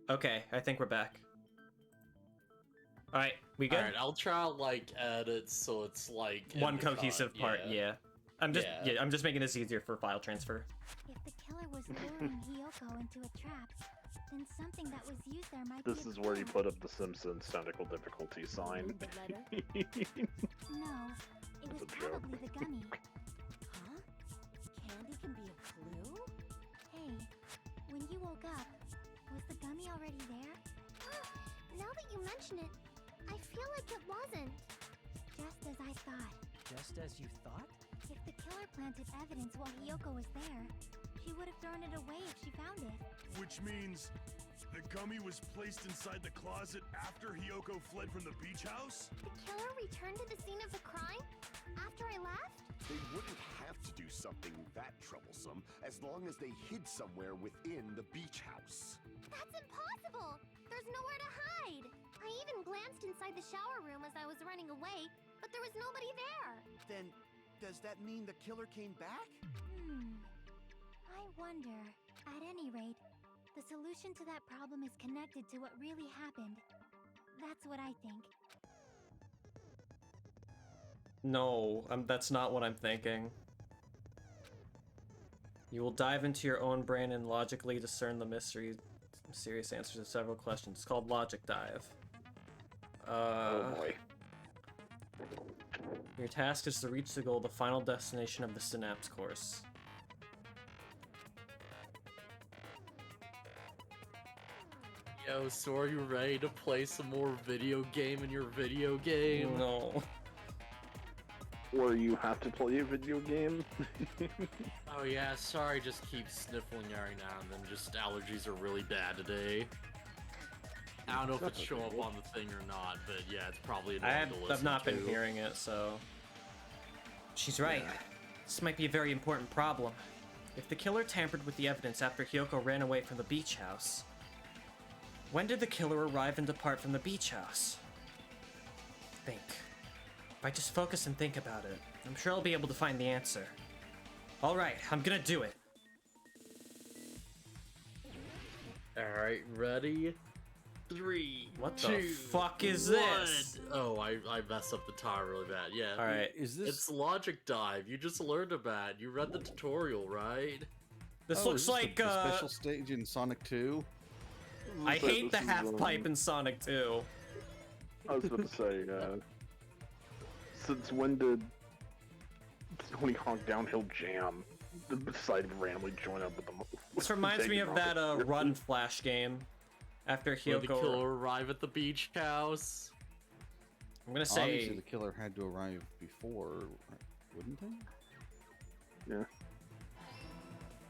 Okay, I think we're back. Alright, we good? Alright, I'll try like edit so it's like one cohesive part, yeah. I'm just Yeah. I'm just making this easier for file transfer. If the killer was luring Hiyoko into a trap, then something that was used there might This be is where you put up the Simpsons technical difficulty sign. No, it was It's a joke. probably the gummy. Huh? Candy can be a clue? Hey, when you woke up, was the gummy already there? Now that you mention it, I feel like it wasn't. Just as I thought. Just as you thought? If the killer planted evidence while Hiyoko was there, she would have thrown it away if she found it. Which means the gummy was placed inside the closet after Hiyoko fled from the beach house? The killer returned to the scene of the crime after I left? They wouldn't have to do something that troublesome as long as they hid somewhere within the beach house. That's impossible! There's nowhere to hide! I even glanced inside the shower room as I was running away, but there was nobody there. Then, does that mean the killer came back? I wonder. At any rate, the solution to that problem is connected to what really happened. That's what I think. No, that's not what I'm thinking. You will dive into your own brain and logically discern the mysterious answers to several questions. It's called Logic Dive. Oh boy. Your task is to reach the goal, the final destination of the Synapse course. Yo, so are you ready to play some more video game in your video game? No. Or you have to play a video game? Oh yeah, sorry, just keep sniffling every now and then. Just allergies are really bad today. I don't know if it's show up on the thing or not, but yeah, it's probably annoying to listen I've not been to. hearing it, so... She's right. This might be a very important problem. If the killer tampered with the evidence after Hiyoko ran away from the beach house, when did the killer arrive and depart from the beach house? Think. If I just focus and think about it, I'm sure I'll be able to find the answer. Alright, I'm gonna do it. Alright, ready? 3, What 2, the fuck is 1. this? Oh, I messed up the time really bad. Yeah. Alright. Is this... It's Logic Dive. You just learned about it. You read the tutorial, right? This Oh, looks is this like, the special stage in Sonic 2? I But hate the this is, half pipe in Sonic 2. I was about to say, since when did Tony Hawk Downhill Jam decide to randomly join up with them? This reminds me of that Run Flash game. After Where the Hiyoko... killer arrive at the beach house. I'm gonna Obviously, say... the killer had to arrive before, wouldn't they? Yeah.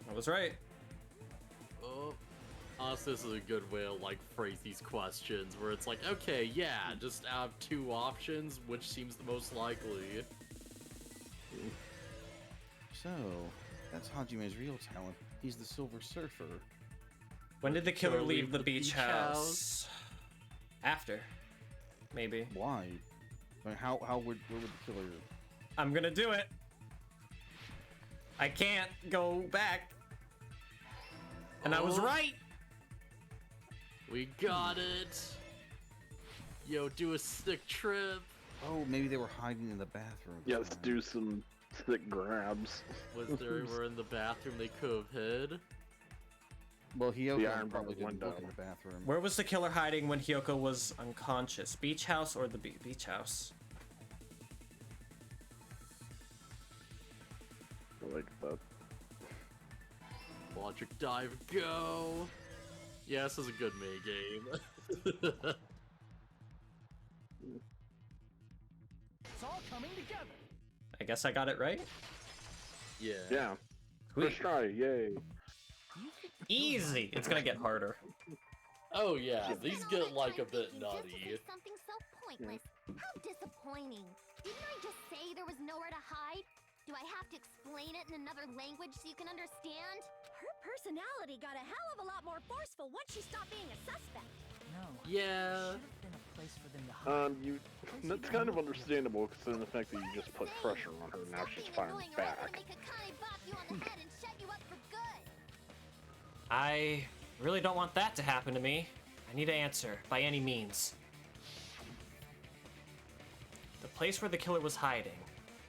I was right. Oh. Honestly, this is a good way to, like, phrase these questions, where it's like, okay, yeah, just out of 2 options, which seems the most likely? So, that's Hajime's real talent. He's the Silver Surfer. When did the killer leave the beach house? After. Maybe. Why? I mean, where would the killer... I'm gonna do it. I can't go back. And I was Oh. right. We got it! Yo, do a stick trip! Oh, maybe they were hiding in the bathroom. Yeah, let's do some thick grabs. Was there anywhere in the bathroom they could have hid? Well, Hiyoko The iron probably bar didn't look window. in the bathroom. Where was the killer hiding when Hiyoko was unconscious? Beach house or the beach house? I like that. Logic Dive, go! Yeah, this is a good mini-game. It's all coming together. I guess I got it right. Yeah. Yeah. Sweet. First try, yay. Easy. It's gonna get harder. Oh yeah, You these spent all get that like a time bit thinking just to nutty. say something so pointless. How disappointing. Didn't I just say there was nowhere to hide? Do I have to explain it in another language so you can understand? Her personality got a hell of a lot more forceful once she stopped being a suspect. No. Yeah. Should have been a place for them to hide. That's kind of understandable considering the fact that you just put pressure on her, now Stop she's being firing annoying or I'm gonna back. make Akane bop you on the head and shut you up for good. I really don't want that to happen to me. I need an answer, by any means. The place where the killer was hiding,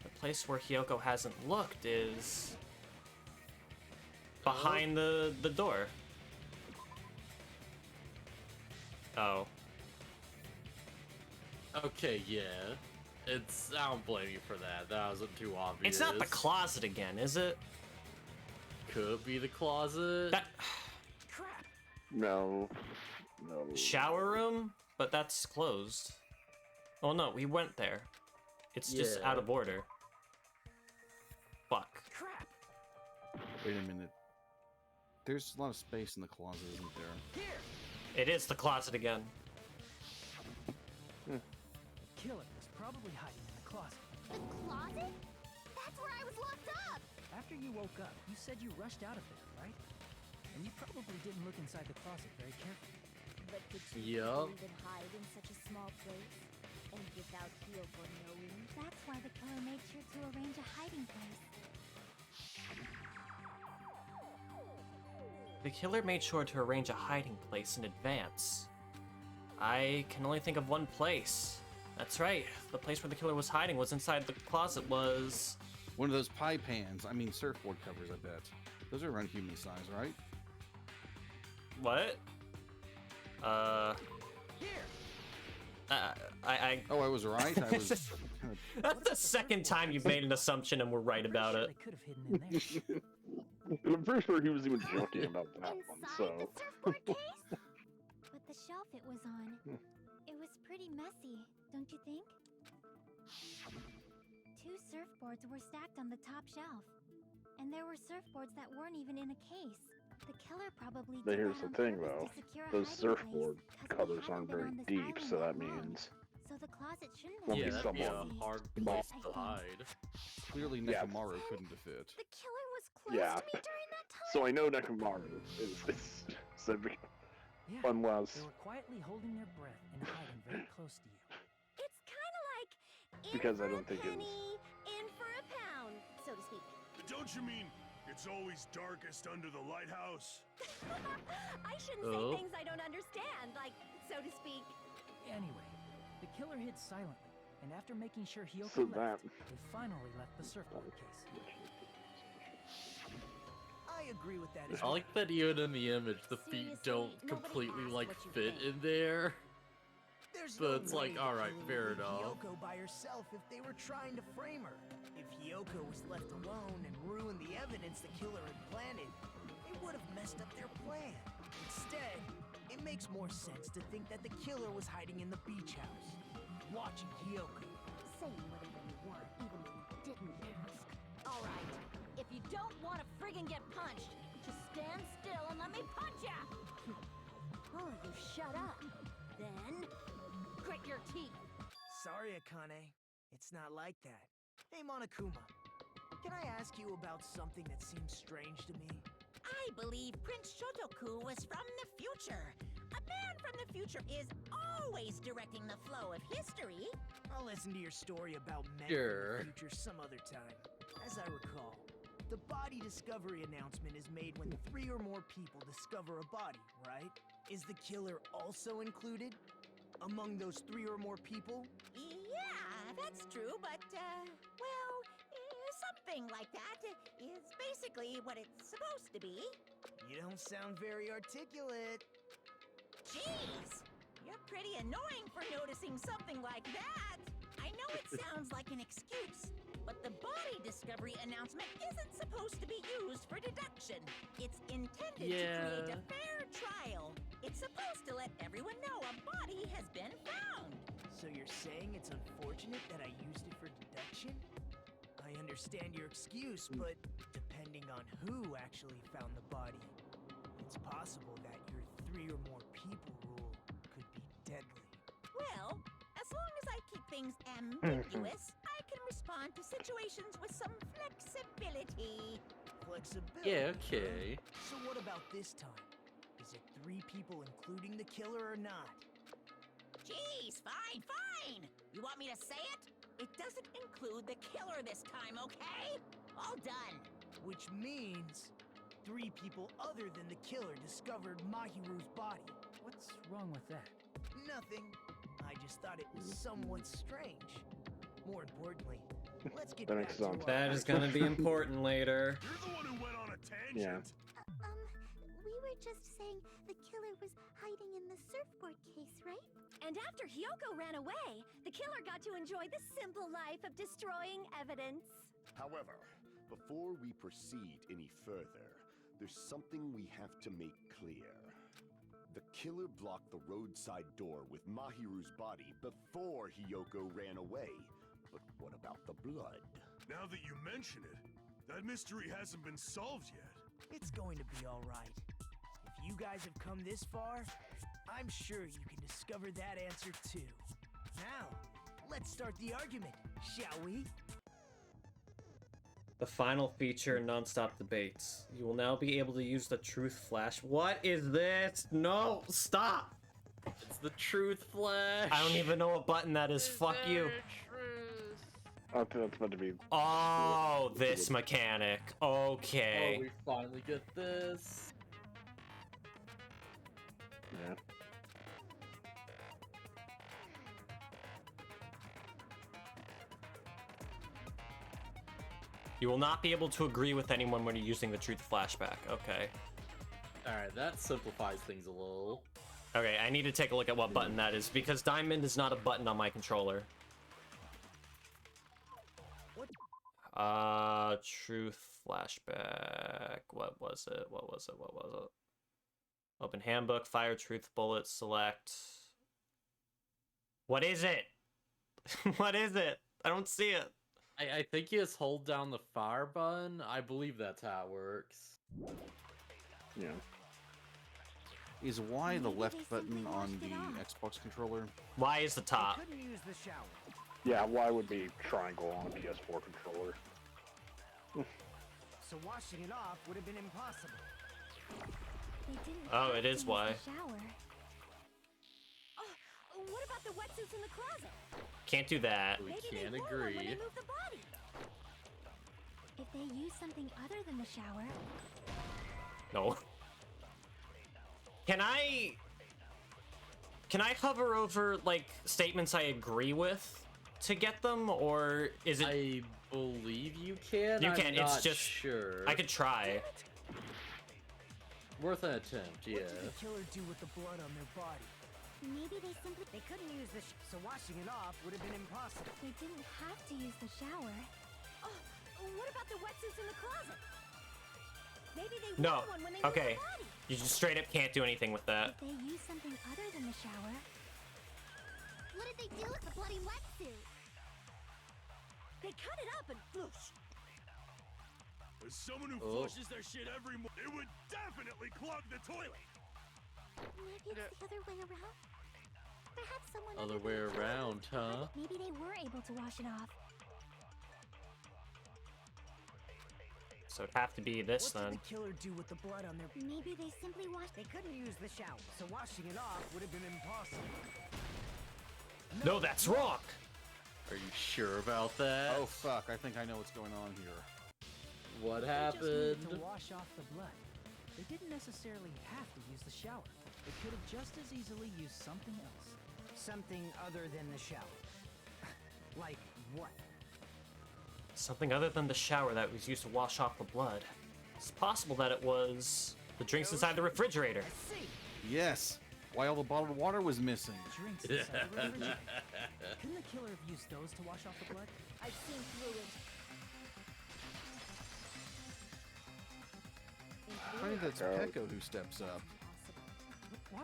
the place where Hiyoko hasn't looked, is behind the door. Oh. Okay, yeah. I don't blame you for that. That wasn't too obvious. It's not the closet again, is it? Could be the closet. That No. No. shower room? But that's closed. Oh no, we went there. It's just Yeah. out of order. Fuck. Wait a minute. There's a lot of space in the closet, isn't there? It is the closet again. Killer was probably hiding in the closet. The closet? That's where I was locked up! After you woke up, you said you rushed out of there, right? And you probably didn't look inside the closet very carefully. But could two Yup. people even hide in such a small place? And without Hiyoko knowing? That's why the killer made sure to arrange a hiding place. The killer made sure to arrange a hiding place in advance. I can only think of one place. That's right. The place where the killer was hiding was inside the closet was... One of those pie pans. I mean, surfboard covers, I bet. Those are around human size, right? What? Oh, I was right? I was... That's the second time you've made an assumption and we're right about it. They could have hidden in there. And I'm pretty sure he was even joking about that one, Inside so. the surfboard case? But the shelf it was on, it was pretty messy, don't you think? 2 surfboards were stacked on the top shelf. And there were surfboards that weren't even in a case. The killer probably But did here's that the on thing, purpose though. to secure a Those hiding surfboard place, 'cause we covers haven't aren't been very on this deep, island so that long. means So the closet shouldn't Won't have be Yeah, been that'd be someone. a hard easy. place I to think- hide. Clearly, Yeah. Nekomaru couldn't have fit. The killer was close Yeah. to me during that time? So I know Nekomaru is Yeah, unless they were quietly holding their breath and hiding very close to you. It's kind of like in Because I for don't a think it was- penny, in for a pound, so to speak. Don't you mean it's always darkest under the lighthouse? I shouldn't Oh. say things I don't understand, like, so to speak. Anyway, the killer hid silently, and after making sure Hiyoko So left, that- they finally left the surfboard case. I agree with that. I like that even in the image, the feet Seriously, don't nobody completely asked like what you fit think. in there. There's But no it's like, way the alright, killer fair would leave enough. Hiyoko by herself if they were trying to frame her. If Hiyoko was left alone and ruined the evidence the killer had planted, it would have messed up their plan. Instead, it makes more sense to think that the killer was hiding in the beach house, watching Hiyoko. Saying whatever you want, even though you didn't ask. Alright, if you don't want to friggin' get punched, just stand still and let me punch ya! Oh, you shut up. Then, grit your teeth. Sorry, Akane. It's not like that. Hey, Monokuma. Can I ask you about something that seems strange to me? I believe Prince Shotoku was from the future. A man from the future is always directing the flow of history. I'll listen to your story about men Sure. from the future some other time. As I recall, the body discovery announcement is made when 3 or more people discover a body, right? Is the killer also included among those 3 or more people? Yeah, that's true, but, well, something like that is basically what it's supposed to be. You don't sound very articulate. Jeez, you're pretty annoying for noticing something like that. I know it sounds like an excuse, but the body discovery announcement isn't supposed to be used for deduction. It's intended to create a fair trial. It's supposed to let everyone know a body has been found. So you're saying it's unfortunate that I used it for deduction? I understand your excuse, but depending on who actually found the body, it's possible that your 3 or more people rule could be deadly. Well, as long as I keep things ambiguous, I can respond to situations with some flexibility. Flexibility. Yeah, huh? okay. So what about this time? Is it 3 people including the killer or not? Jeez, fine, fine. You want me to say it? It doesn't include the killer this time, okay? All done. Which means 3 people other than the killer discovered Mahiru's body. What's wrong with that? Nothing. I just thought it was somewhat strange. More importantly, let's get That back makes to sense. our... That is gonna be important later. You're the one who went on a tangent. Yeah. We were just saying the killer was hiding in the surfboard case, right? And after Hyoko ran away, the killer got to enjoy the simple life of destroying evidence. However, before we proceed any further, there's something we have to make clear. The killer blocked the roadside door with Mahiru's body before Hyoko ran away. But what about the blood? Now that you mention it, that mystery hasn't been solved yet. It's going to be all right. If you guys have come this far, I'm sure you can discover that answer too. Now, let's start the argument, shall we? The final feature, non-stop debates. You will now be able to use the truth flash. What is this? No, stop! It's the truth flash. I don't even know what button that is. Fuck you. Oh, that's about to be. Oh, this mechanic. Okay. Oh, we finally get this. Yeah. You will not be able to agree with anyone when you're using the truth flashback. Okay. Alright, that simplifies things a little. Okay, I need to take a look at what button that is because diamond is not a button on my controller. Truth flashback. What was it? What was it? What was it? Open handbook, fire truth bullet, select. What is it? What is it? I don't see it. I think you just hold down the fire button. I believe that's how it works. Yeah. Is Y the left button on the Xbox controller? Y is the top. Couldn't use the shower. Yeah, Y would be triangle on a PS4 controller. So washing it off would have been impossible. They didn't Oh, have it to is use Y. the shower. Oh, what about the wetsuits in the closet? Can't do that. We Maybe can't they wore one when they agree. moved the body. If they use something other than the shower, No. Can I hover over like statements I agree with to get them, or is it? I believe you can. You I'm can. Not It's just sure. I could try. Worth an attempt. Yeah. What did the killer do with the blood on their body? maybe they simply... They couldn't use the so washing it off would have been impossible. They didn't have to use the shower. Oh, what about the wetsuits in the closet? Maybe they No. wore one when they moved Okay. the body. You just straight up can't do anything with that. If they use something other than the shower... What did they do with the bloody wetsuit? They cut it up and floosh. As someone who Oh. flushes their shit every morning, it would definitely clog the toilet. Maybe it's the other way around? Perhaps someone... Other way around, huh? Maybe they were able to wash it off. So it'd have to be this What then. did the killer do with the blood on their... Maybe they simply washed... They couldn't use the shower, so washing it off would have been impossible. No, that's wrong. Are you sure about that? Oh fuck, I think I know what's going on here. What They just needed happened? to wash off the blood. They didn't necessarily have to use the shower. They could have just as easily used something else. Something other than the shower. Like what? Something other than the shower that was used to wash off the blood. It's possible that it was the drinks inside the refrigerator. I see. Yes. Why all the bottled water was missing? Drinks inside the refrigerator. Couldn't the killer have used those to wash off the blood? I've seen through it. I think that's Pecco who steps up. Why?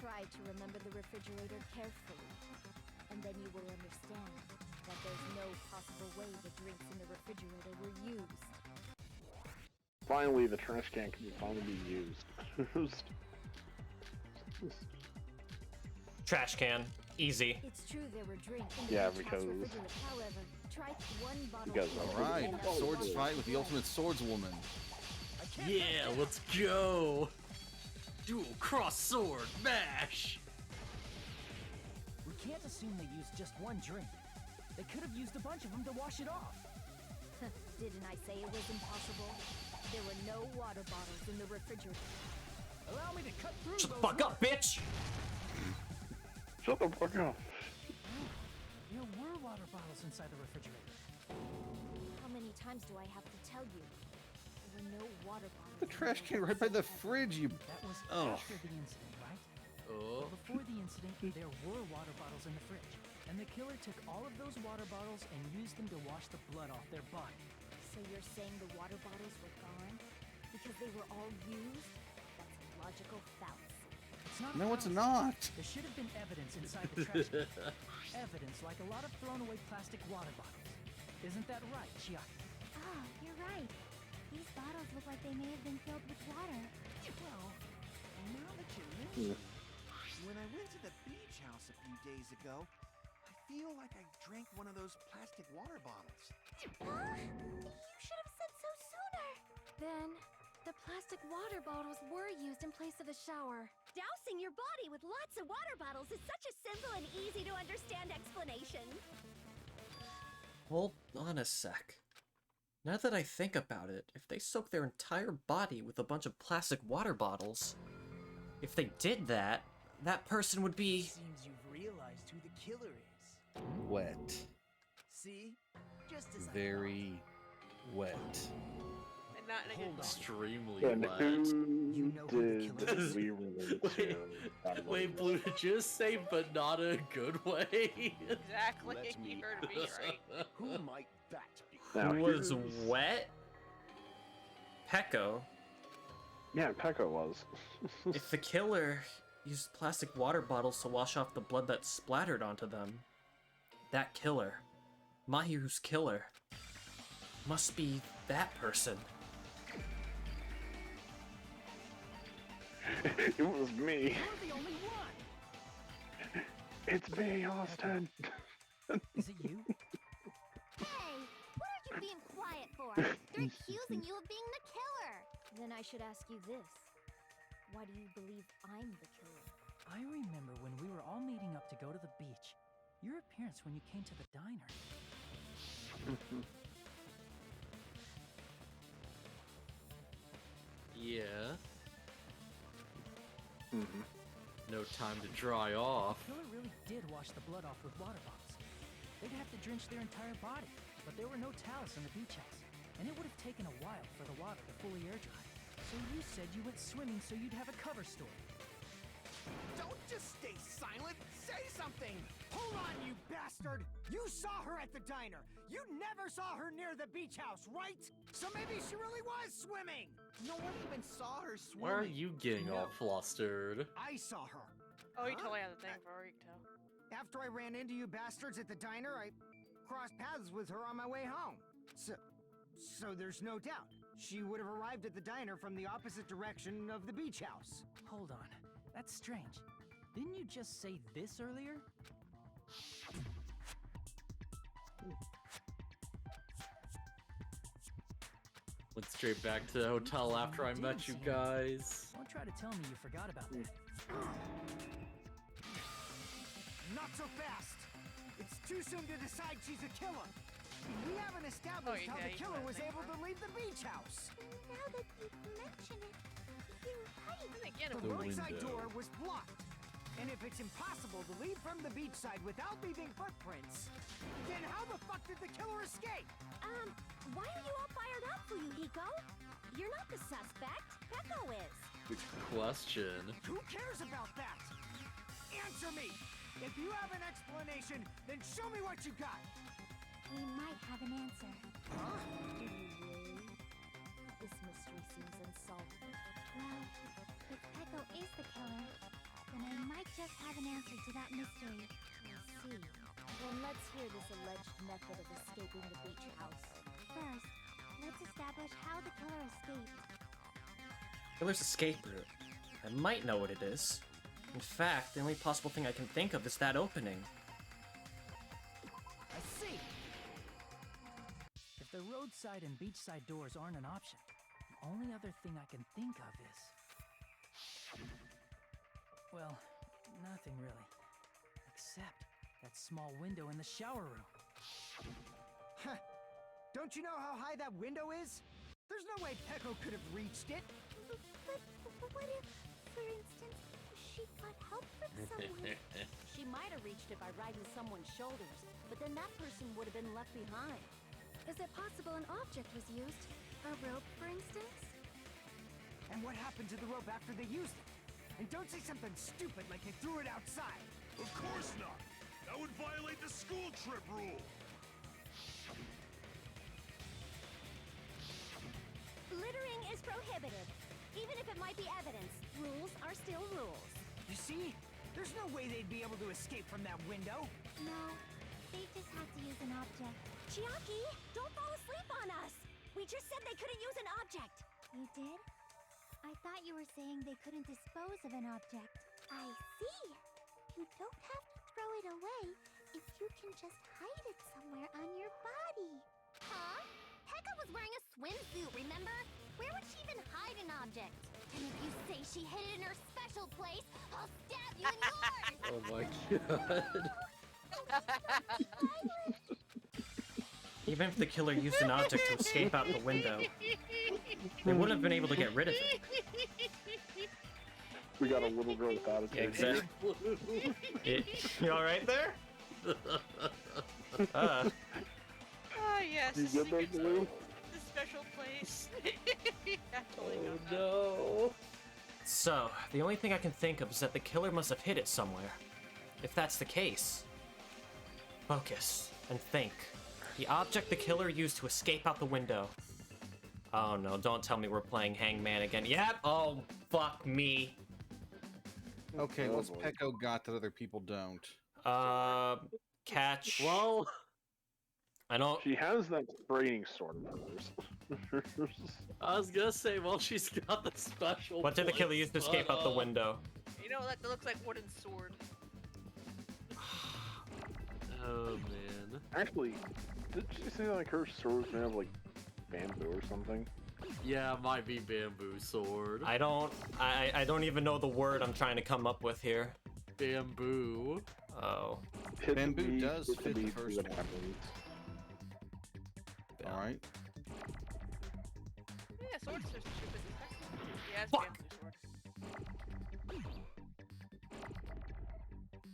Try to remember the refrigerator carefully, and then you will understand that there's no possible way the drinks in the refrigerator were used. Finally, the trash can can finally be used. Trash can. Easy. It's true there were drinks in the Yeah, beach house because- refrigerator. However, try one bottle. guys of know. Alright, enough swords to fight with the ultimate swordswoman. Yeah, let's go. Dual cross sword mash. We can't assume they used just one drink. They could have used a bunch of them to wash it off. Didn't I say it was impossible? There were no water bottles in the refrigerator. Allow me to cut through Shut the fuck up, bitch! Shut the fuck up. There were water bottles inside the refrigerator. How many times do I have to tell you? There were no water bottles. The trash can right by the fridge, you... That was Oh. after the incident, right? Oh. Before the incident, there were water bottles in the fridge. And the killer took all of those water bottles and used them to wash the blood off their body. So you're saying the water bottles were gone? Because they were all used? That's a logical fallacy. It's not No, a it's fallacy. not. There should have been evidence inside the trash can. Evidence like a lot of thrown away plastic water bottles. Isn't that right, Chiaki? Oh, you're right. These bottles look like they may have been filled with water. Well, now that you mention it, when I went to the beach house a few days ago, I feel like I drank one of those plastic water bottles. Huh? You should have said so sooner. Then, the plastic water bottles were used in place of a shower. Dousing your body with lots of water bottles is such a simple and easy to understand explanation. Hold on a sec. Now that I think about it, if they soaked their entire body with a bunch of plastic water bottles, if they did that, that person would be... Seems you've realized who the killer is. Wet. See? Just as Very wet. And not in a good way. Extremely And wet. who You know who the did killer is? we relate to? Wait, Blue, just say, but not in a good way. Exactly. Let You me heard me right. Who might that be? Now, Who was here's- wet? Pecco. Yeah, Pecco was. If the killer used plastic water bottles to wash off the blood that splattered onto them, that killer, Mahiru's killer, must be that person. It was me. You're the only one! It's me, Austin. Is it you? Hey, what are you being quiet for? They're accusing you of being the killer. Then I should ask you this. Why do you believe I'm the killer? I remember when we were all meeting up to go to the beach. Your appearance when you came to the diner. Yeah. Mhm. No time to dry off. The killer really did wash the blood off with water bottles. They'd have to drench their entire body, but there were no towels in the beach house, and it would have taken a while for the water to fully air dry. So you said you went swimming so you'd have a cover story. Don't just stay silent! Say something! Hold on, you bastard! You saw her at the diner! You never saw her near the beach house, right? So maybe she really was swimming! No one even saw her swimming! Why are you getting all flustered? I saw her! Oh, you Huh? totally had the thing for her, you can tell. After I ran into you bastards at the diner, I crossed paths with her on my way home. So there's no doubt. She would have arrived at the diner from the opposite direction of the beach house. Hold on, that's strange. Didn't you just say this earlier? Went straight back to the hotel after I met you guys. Don't try to tell me you forgot about that. Not so fast! It's too soon to decide she's a killer! We haven't established how the killer was able to leave the beach house! Now that you mention it, you're right. And again, The it was roadside window. door was blocked. And if it's impossible to leave from the beachside without leaving footprints, then how the fuck did the killer escape? Why are you all fired up, Fuyuhiko? You're not the suspect. Pecco is. Good question. Who cares about that? Answer me! If you have an explanation, then show me what you got! We might have an answer. Huh? Do you really? This mystery seems unsolvable. Well, if Pecco is the killer, then I might just have an answer to that mystery. I see. Then let's hear this alleged method of escaping the beach house. First, let's establish how the killer escaped. Killer's escape route. I might know what it is. In fact, the only possible thing I can think of is that opening. I see! If the roadside and beachside doors aren't an option, the only other thing I can think of is... Well, nothing really. Except that small window in the shower room. Huh. Don't you know how high that window is? There's no way Pecco could have reached it. But what if, for instance, someone. She might have reached it by riding someone's shoulders, but then that person would have been left behind. Is it possible an object was used? A rope, for instance? And what happened to the rope after they used it? And don't say something stupid like they threw it outside. Of course not! That would violate the school trip rule! Littering is prohibited. Even if it might be evidence, rules are still rules. You see? There's no way they'd be able to escape from that window. No, they just had to use an object. Chiaki, don't fall asleep on us! We just said they couldn't use an object! You did? I thought you were saying they couldn't dispose of an object. I see. You don't have to throw it away if you can just hide it somewhere on your body. Huh? Pekka was wearing a swimsuit, remember? Where would she even hide an object? And if you say she hid it in her special place, I'll stab you in yours! Oh my god. Even if the killer used an object to escape out the window, they wouldn't have been able to get rid of it. We got a little girl with attitude. Yeah, exactly. You alright there? Ah, yes. You get that, Blue? The special place. Oh no. So, the only thing I can think of is that the killer must have hid it somewhere. If that's the case, focus and think. The object the killer used to escape out the window. Oh no, don't tell me we're playing Hangman again. Yep, oh, fuck me. Okay, Oh, what's boy. Pecco got that other people don't? Catch. Well, I don't. She has that training sword of hers. I was gonna say, well, she's got the special. What did the killer use to escape out the window? You know, that looks like wooden sword. Oh man. Actually, did she say like her sword's made of like bamboo or something? Yeah, it might be bamboo sword. I don't even know the word I'm trying to come up with here. Bamboo. Oh. Hit the Bamboo beat, does hit the fit the beat, first see what one. happens. Alright. Yeah, sword sister should be yeah, it's Fuck. bamboo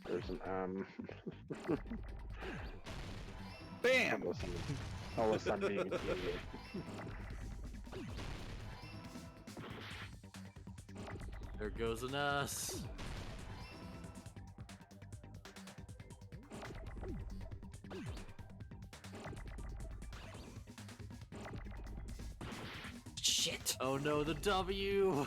sword. There's an Bam! Unless I'm being an idiot. There goes an S. Shit. Oh no, the W.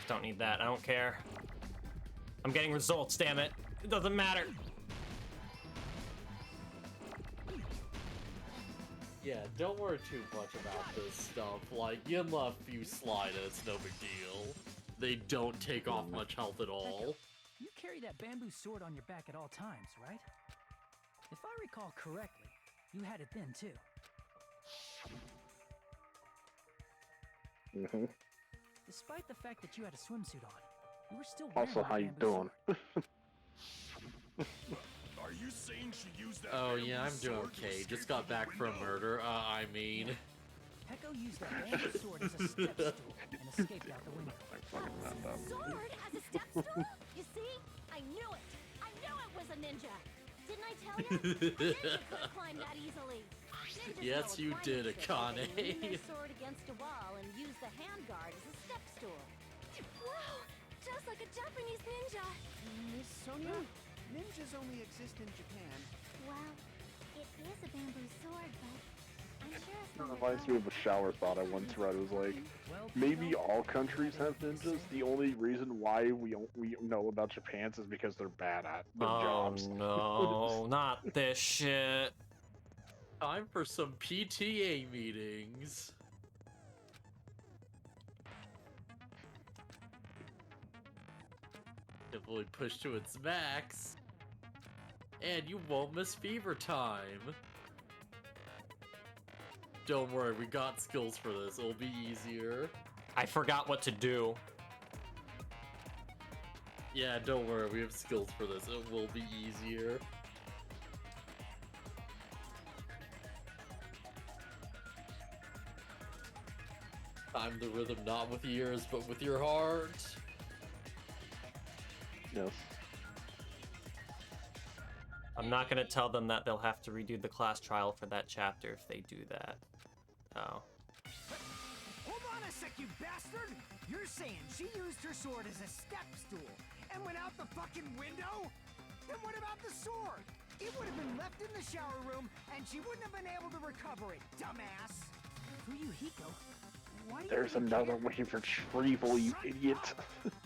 Don't need that. I don't care. I'm getting results, damn it. It doesn't matter. Yeah, don't worry too much about this stuff. Like, you left a few slide and it's no big deal. They don't take off much health at all. You carry that bamboo sword on your back at all times, right? If I recall correctly, you had it then too. Mm-hmm. Despite the fact that you had a swimsuit on, you were still wearing Also, the how you bamboo doing? sword. Are you saying she used that Oh bamboo yeah, I'm doing sword to okay. escape Just got out the back from window? murder. I mean... Pecco used that bamboo sword as a step stool and escaped out the window. Sword as a step stool? You see? I knew it! I knew it was a ninja! Didn't I tell you? I knew you couldn't climb that easily. Ninjas Yes, know a you climbing did, trick. Akane. They lean their sword against a wall and use the handguard as a step stool. Wow, just like a Japanese ninja. Miss Sonia, ninjas only exist in Japan. Well, it is a bamboo sword, but I'm sure it's not Reminds me of a shower thought I once read. It was like, Well, maybe all countries have ninjas. The only reason why we know about Japan's is because they're bad at their Oh jobs. no, not this shit. Time for some PTA meetings. Definitely pushed to its max. And you won't miss fever time. Don't worry, we got skills for this. It'll be easier. I forgot what to do. Yeah, don't worry, we have skills for this. It will be easier. Time the rhythm not with your ears, but with your heart. Yes. I'm not gonna tell them that they'll have to redo the class trial for that chapter if they do that. Oh. Hold on a sec, you bastard! You're saying she used her sword as a step stool and went out the fucking window? Then what about the sword? It would have been left in the shower room and she wouldn't have been able to recover it, dumbass! Fuyuhiko, why do There's you even another care? way for Trevel, you idiot.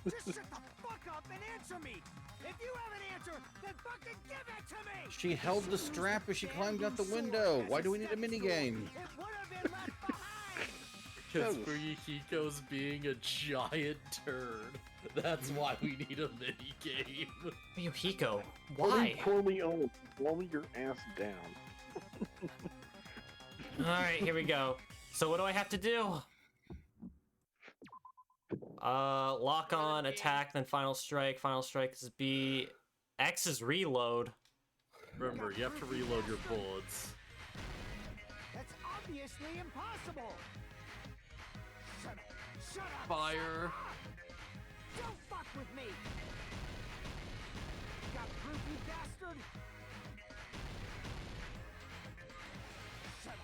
Just shut the fuck up and answer me! If you have an answer, then fucking give it to me! She held the strap as she climbed out the window. Why do we need a minigame? It would have been left behind! Because Fuyuhiko's being a giant turd. That's why we need a minigame. Fuyuhiko, why? Corleone, slow your ass down. Alright, here we go. So what do I have to do? Lock on, attack, then final strike. Final strike is B. X is reload. Remember, you have to reload your bullets. That's obviously impossible! Shut up! Shut up! Fire! Shut up. Don't fuck with me! Got proof, you bastard? Shut up!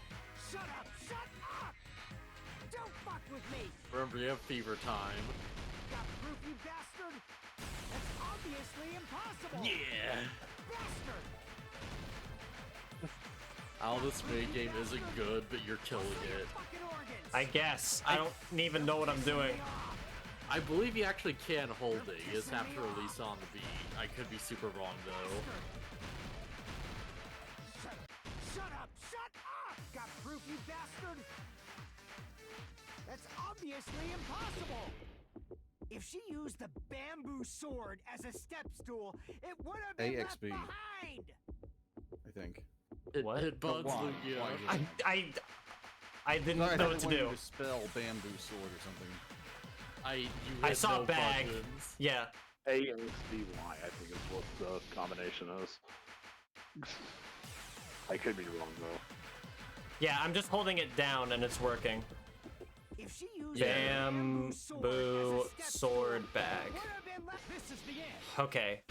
Shut up! Shut up! Don't fuck with me! Remember, you have fever time. Got proof, you bastard? That's obviously impossible! Yeah! Bastard! Al, this minigame isn't good, but you're killing it. Fucking organs! I guess. I don't even know what I'm doing. I believe you actually can hold it. You just have to release on the beat. I could be super wrong, though. Shut up! Shut up! Got proof, you bastard? That's obviously impossible! If she used the bamboo sword as a step stool, it would have been left AXB. behind! I think. What? It bugs why? Lugia. Why I didn't Sorry, know I what to wanted do. to spell bamboo sword or something. You I had saw no bag. buttons. Yeah. AXBY, I think is what the combination is. I could be wrong though. Yeah, I'm just holding it down and it's working. If she used Bamboo sword bag. would have been left. This is the end. Okay.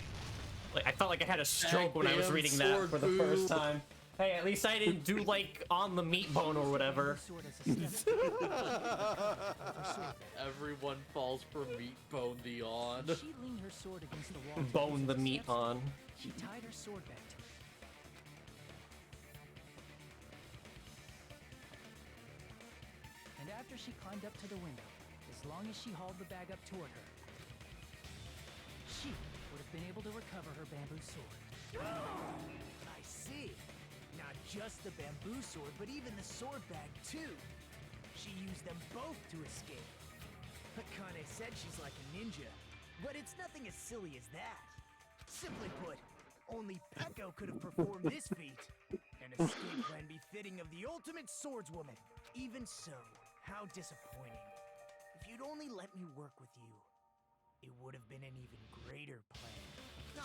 Like I felt like I had a stroke when I was Bam, reading that sword for the boo. first time. Hey, at least I didn't do like on the meat bone or whatever. Sword as a step stool. Everyone falls for meat bone the on. She leaned her sword against the wall. to Bone use the as a meat step stool. on. She tied her sword back to it. And after she climbed up to the window, as long as she hauled the bag up toward her, she would have been able to recover her bamboo sword. I see. Not just the bamboo sword, but even the sword bag too. She used them both to escape. Akane said she's like a ninja, but it's nothing as silly as that. Simply put, only Peko could have performed this feat. An escape plan befitting of the ultimate swordswoman. Even so, how disappointing. If you'd only let me work with you, it would have been an even greater plan. No,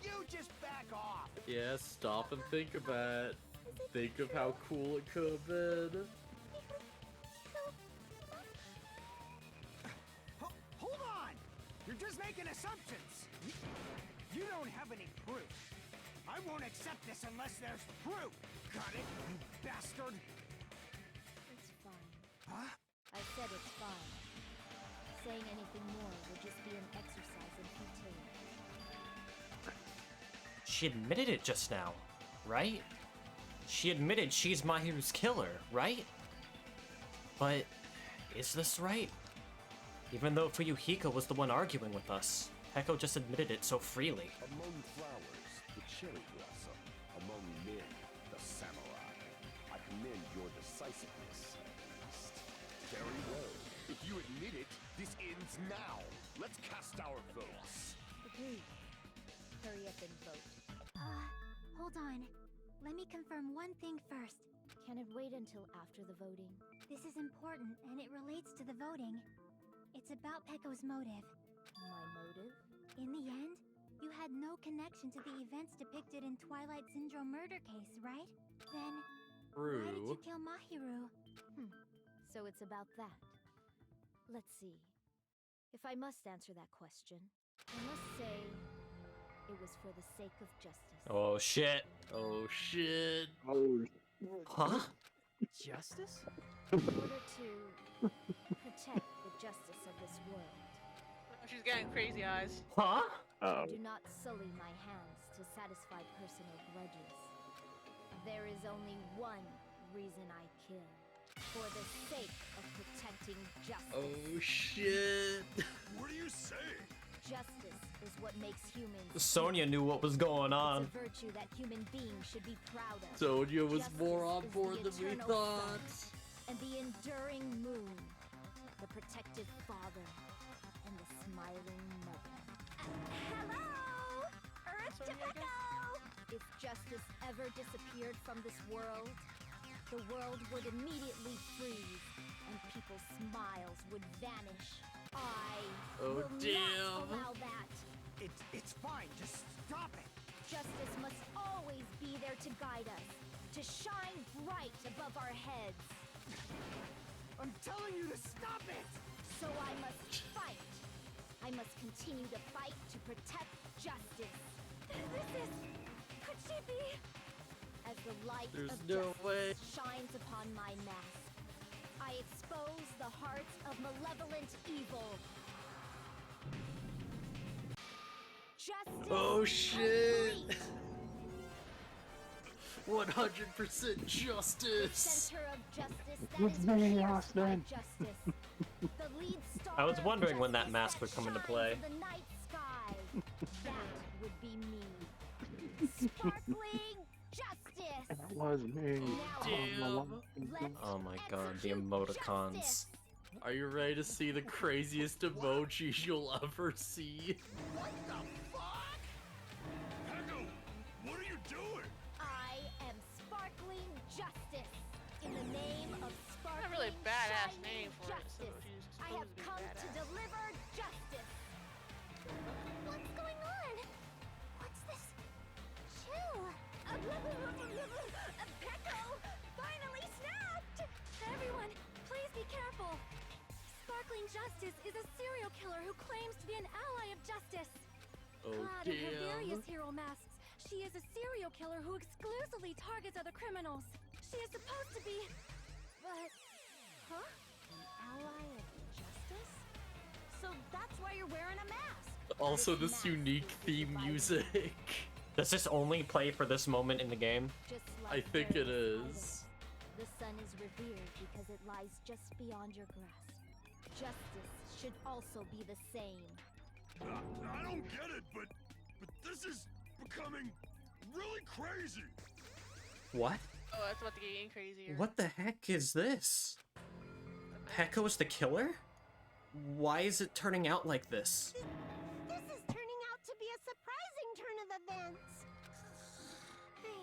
you just back off. Yeah, stop and think about it. Think of how cool it could have been. Hold on! You're just making assumptions. You don't have any proof. I won't accept this unless there's proof. Got it, you bastard? It's fine. Huh? I said it's fine. Saying anything more would just be an exercise in futility. She admitted it just now, right? She admitted she's Mahiru's killer, right? But is this right? Even though Fuyuhiko was the one arguing with us, Peko just admitted it so freely. Among flowers, the cherry blossom. Among men, the samurai. I commend your decisiveness, at least. Very well. If you admit it, this ends now. Let's cast our votes. Agreed. Hurry up and vote. Hold on. Let me confirm one thing first. Can it wait until after the voting? This is important, and it relates to the voting. It's about Peko's motive. My motive? In the end, you had no connection to the events depicted in Twilight Syndrome murder case, right? Then, why did you True. kill Mahiru? So it's about that. Let's see. If I must answer that question, I must say it was for the sake of justice. Oh shit. Oh shit. Oh. Huh? Justice? In order to protect the justice of this world, Oh, she's getting crazy eyes. Huh? I do not sully my hands to satisfy personal grudges. There is only one reason I kill. For the sake of protecting justice. Oh shit. What do you say? Justice is what makes humans. Sonya knew what was going on. It's a virtue that human beings should be proud of. Sonya was Justice more on is board the than we eternal thought. sun and the enduring moon, the protective father, and the smiling mother. Hello! Earth to Echo! If justice ever disappeared from this world, the world would immediately freeze, and people's smiles would vanish. I will not allow that. It's fine. Just stop it. Justice must always be there to guide us, to shine bright above our heads. I'm telling you to stop it. So I must fight. I must continue to fight to protect justice. Could she be? As the light There's of no justice way. shines upon my mask, I expose the hearts of malevolent evil. Justice. Oh shit. complete. 100% justice. Center of justice that What's is the name, pierced last by name? justice. The lead star I was of wondering when that justice mask would come into shines play. in the night sky. That would be me. Sparkling justice. That was me. Now, let's Oh my god, the execute emoticons. justice. Are you ready to see the craziest emojis you'll ever see? What the fuck? Echo, what are you doing? I am sparkling justice. In the name of sparkling, Not really a badass shining name for it, so justice. she's I have supposed to be come to badass. deliver justice. What's going on? What's this? Chill. Pecco finally snapped. Everyone, please be careful. Sparkling Justice is a serial killer who claims to be an ally of justice. Oh Clad in her damn. various hero masks, she is a serial killer who exclusively targets other criminals. She is supposed to be... But... Huh? An ally of justice? So that's why you're wearing a mask. Also This this mask unique is theme dividing. music. Does this only play for this moment in the game? Just I like think it various is. items, the sun is revered because it lies just beyond your grasp. Justice should also be the same. I don't get it, but this is becoming really crazy. What? Oh, that's about to get even crazier. What the heck is this? Pecco is the killer? Why is it turning out like this? This is turning out to be a surprising turn of events.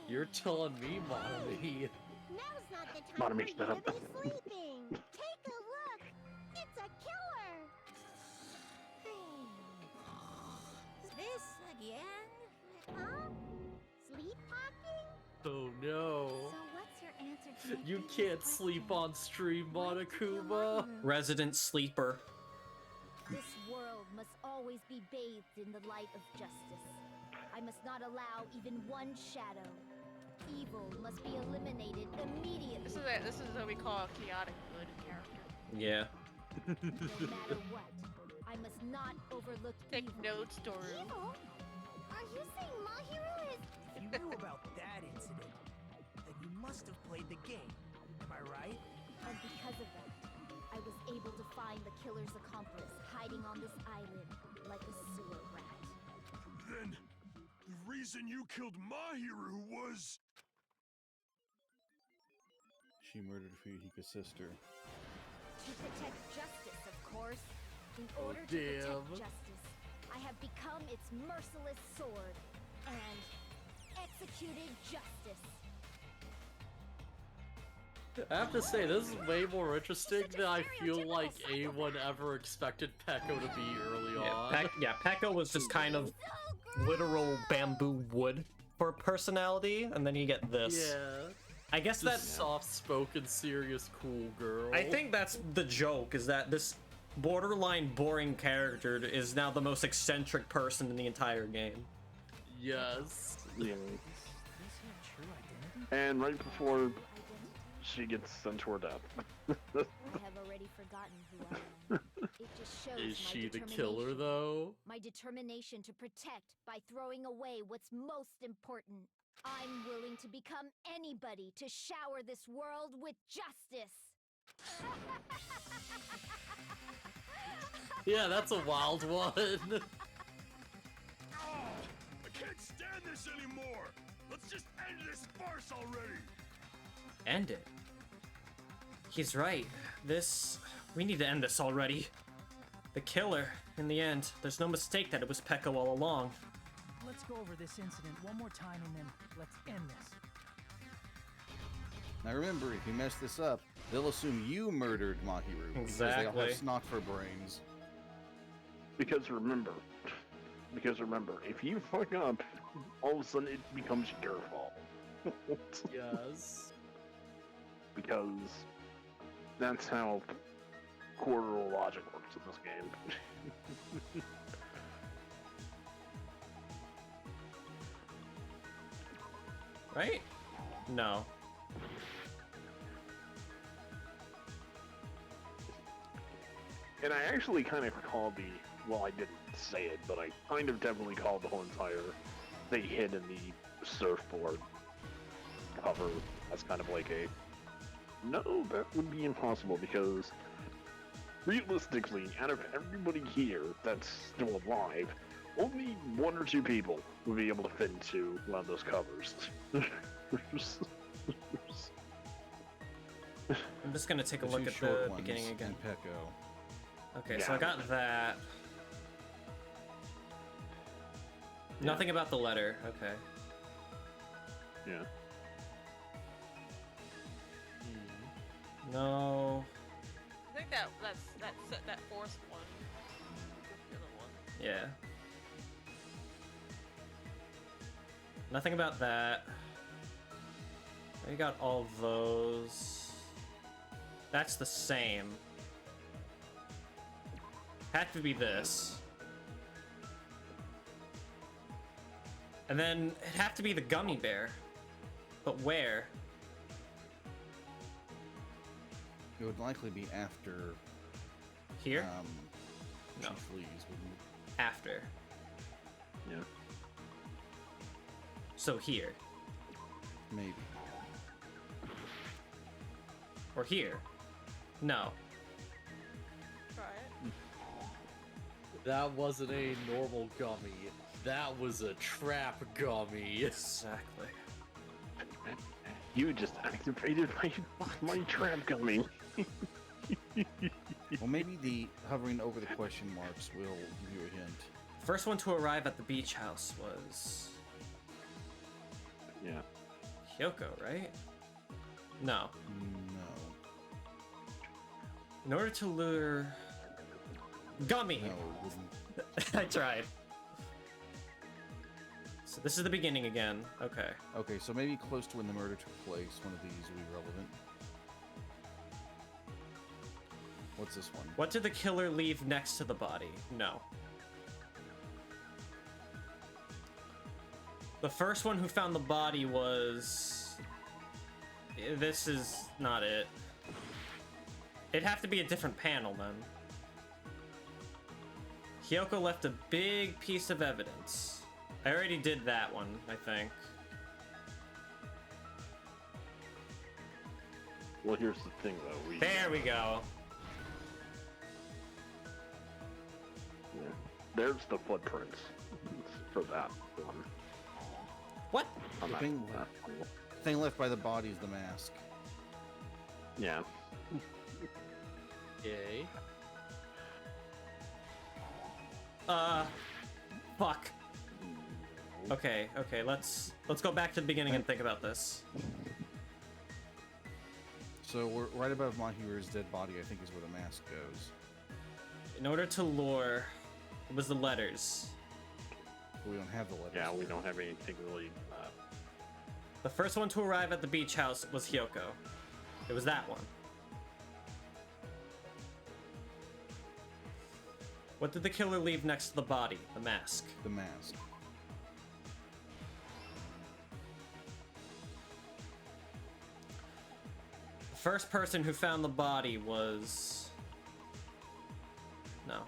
You're telling me, Mommy. Now's not the time Mommy, for you shut up. to be sleeping. Take a look. It's a killer. This again? Huh? Sleepwalking? Oh no. So what's your answer to my You previous can't question? sleep on stream, Why did you kill Monokuma. Mahiru? Resident sleeper. This world must always be bathed in the light of justice. I must not allow even one shadow. Evil must be eliminated immediately. This is what we call a chaotic good character. Yeah. No matter what, I must not overlook Take evil. notes, Doru. Evil? Are you saying Mahiru is... If you knew about that incident, then you must have played the game. Am I right? And because of that, I was able to find the killer's accomplice hiding on this island like a sewer rat. Then the reason you killed Mahiru was... She murdered Fuyuhika's sister. To protect justice, of course. In Oh, order to damn. protect justice, I have become its merciless sword and executed justice. I have to say, this is way more interesting Such a than I feel stereotypical like psychopath. anyone ever expected Pecco to be early on. Pecco was just kind of literal bamboo wood for personality, and then you get this. Yeah. I guess Just that soft-spoken, serious, cool girl. I think that's the joke, is that this borderline boring character is now the most eccentric person in the entire game. Yes. Yeah. Is he a true identity? And right before she gets sent to her death. I have already forgotten who I am. It just shows Is my she the determination. killer though? My determination to protect by throwing away what's most important. I'm willing to become anybody to shower this world with justice. Yeah, that's a wild one. Oh, I can't stand this anymore. Let's just end this farce already. End it. He's right. We need to end this already. The killer, in the end, there's no mistake that it was Pekka all along. Let's go over this incident one more time and then let's end this. Now remember, if you mess this up, they'll assume you murdered Mahiru. Because they all Exactly. have snot for brains. Because remember, if you fuck up, all of a sudden it becomes your fault. Yes. Because that's how quarter logic works in this game. Right? No. And I actually kind of called well, I didn't say it, but I kind of definitely called the whole entire they hid in the surfboard cover as kind of like no, that would be impossible because realistically, out of everybody here that's still alive, only one or two people would be able to fit into one of those covers. I'm just gonna take a The look two at short the ones beginning again. and Pecco. Okay, so I got that. Nothing about the letter. Okay. Yeah. No. I think that fourth one. The other one. Yeah. Nothing about that. I got all those. That's the same. Had to be this. And then it'd have to be the gummy bear. But where? It would likely be after. Here? No. She flees, wouldn't it? After. Yeah. So here. Maybe. Or here. No. Try it. That wasn't a normal gummy. That was a trap gummy. Exactly. You just activated my trap gummy. Well, maybe the hovering over the question marks will give you a hint. First one to arrive at the beach house was Yeah. Hyoko, right? No. No. In order to lure Gummy! No, it wouldn't. I tried. So this is the beginning again. Okay. Okay, so maybe close to when the murder took place, one of these will be relevant. What's this one? What did the killer leave next to the body? No. The first one who found the body was... This is not it. It'd have to be a different panel then. Hyoko left a big piece of evidence. I already did that one, I think. Well, here's the thing, though. There we go. Yeah. There's the footprints for that one. What? I'm The not- thing, thing left by the body is the mask. Yeah. Yay. Fuck. Okay, let's go back to the beginning and think about this. So we're right above Mahiru's dead body, I think is where the mask goes. In order to lure, it was the letters. But we don't have the letters. Yeah, we don't have anything really. The first one to arrive at the beach house was Hyoko. It was that one. What did the killer leave next to the body? The mask. The mask. The first person who found the body was... No.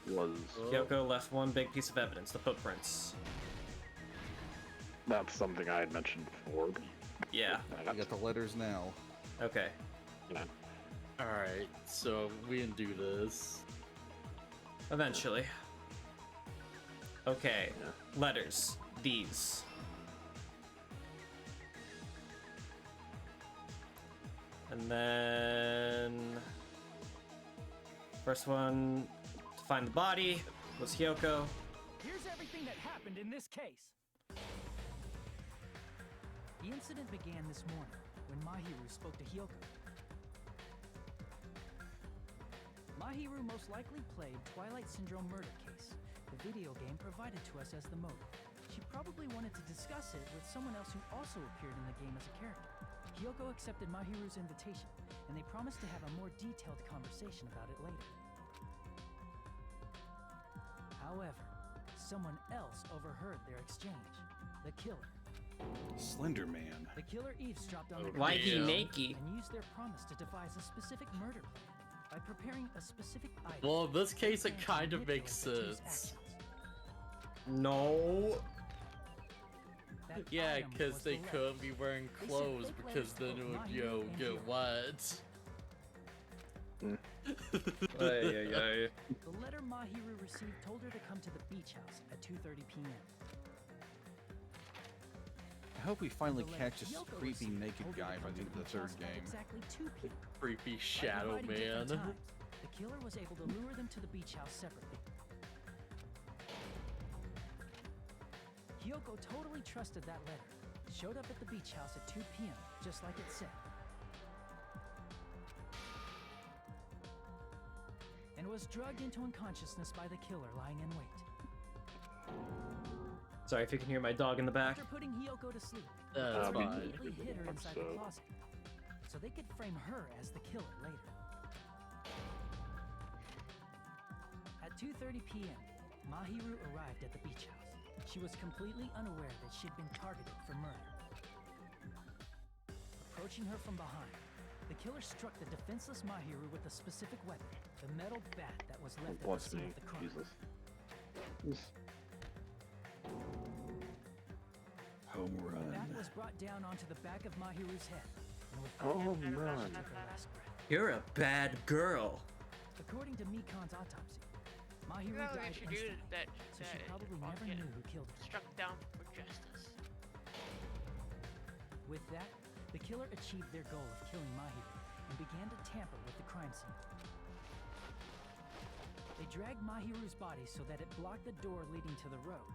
Kyoko left one big piece of evidence, the footprints. That's something I had mentioned before. Yeah. I got the letters now. Okay. Yeah. Alright, so we can do this. Eventually. Okay. Letters. These. And then... First one to find the body was Hyoko. Here's everything that happened in this case. The incident began this morning when Mahiru spoke to Hyoko. Mahiru most likely played Twilight Syndrome murder case, the video game provided to us as the motive. She probably wanted to discuss it with someone else who also appeared in the game as a character. Hyoko accepted Mahiru's invitation, and they promised to have a more detailed conversation about it later. However, someone else overheard their exchange. The killer. Slender Man. The killer eavesdropped on the Why he conversation naked? and used their promise to devise a specific murder plan by preparing a specific item. Well, in this case, it and kind of manipulate makes the two's sense. actions. No. That Yeah, item because was they the couldn't be wearing They sent clothes fake because letters then to it would, both you know, Mahiru and get Hyoko. wet. The letter Mahiru received told her to come to the beach house at 2:30 p.m. I hope we finally The letter catch this Hyoko creepy received naked told her to guy by come the to end of the beach third house at game. Exactly 2 p.m. Creepy By shadow providing different man. times, the killer was able to lure them to the beach house separately. Hyoko totally trusted that letter, showed up at the beach house at 2 p.m., just like it said. And was drugged into unconsciousness by the killer lying in wait. Sorry if you can hear my dog in the back. After putting Hyoko to sleep, That's they fine. immediately hid her inside the closet, so they could frame her as the killer later. At 2:30 p.m., Mahiru arrived at the beach house. She was completely unaware that she'd been targeted for murder. Approaching her from behind, the killer struck the defenseless Mahiru with a specific weapon, the metal bat that was left at the Bless scene me, of the crime. Jesus. Home The run. bat was brought down onto the back of Mahiru's head, and with Home that, run. she took her last breath. You're a bad girl. According to Mikan's autopsy, Mahiru Well, died they should do instantly, that. so she probably never get knew who killed her. struck down for justice. With that, the killer achieved their goal of killing Mahiru and began to tamper with the crime scene. They dragged Mahiru's body so that it blocked the door leading to the road.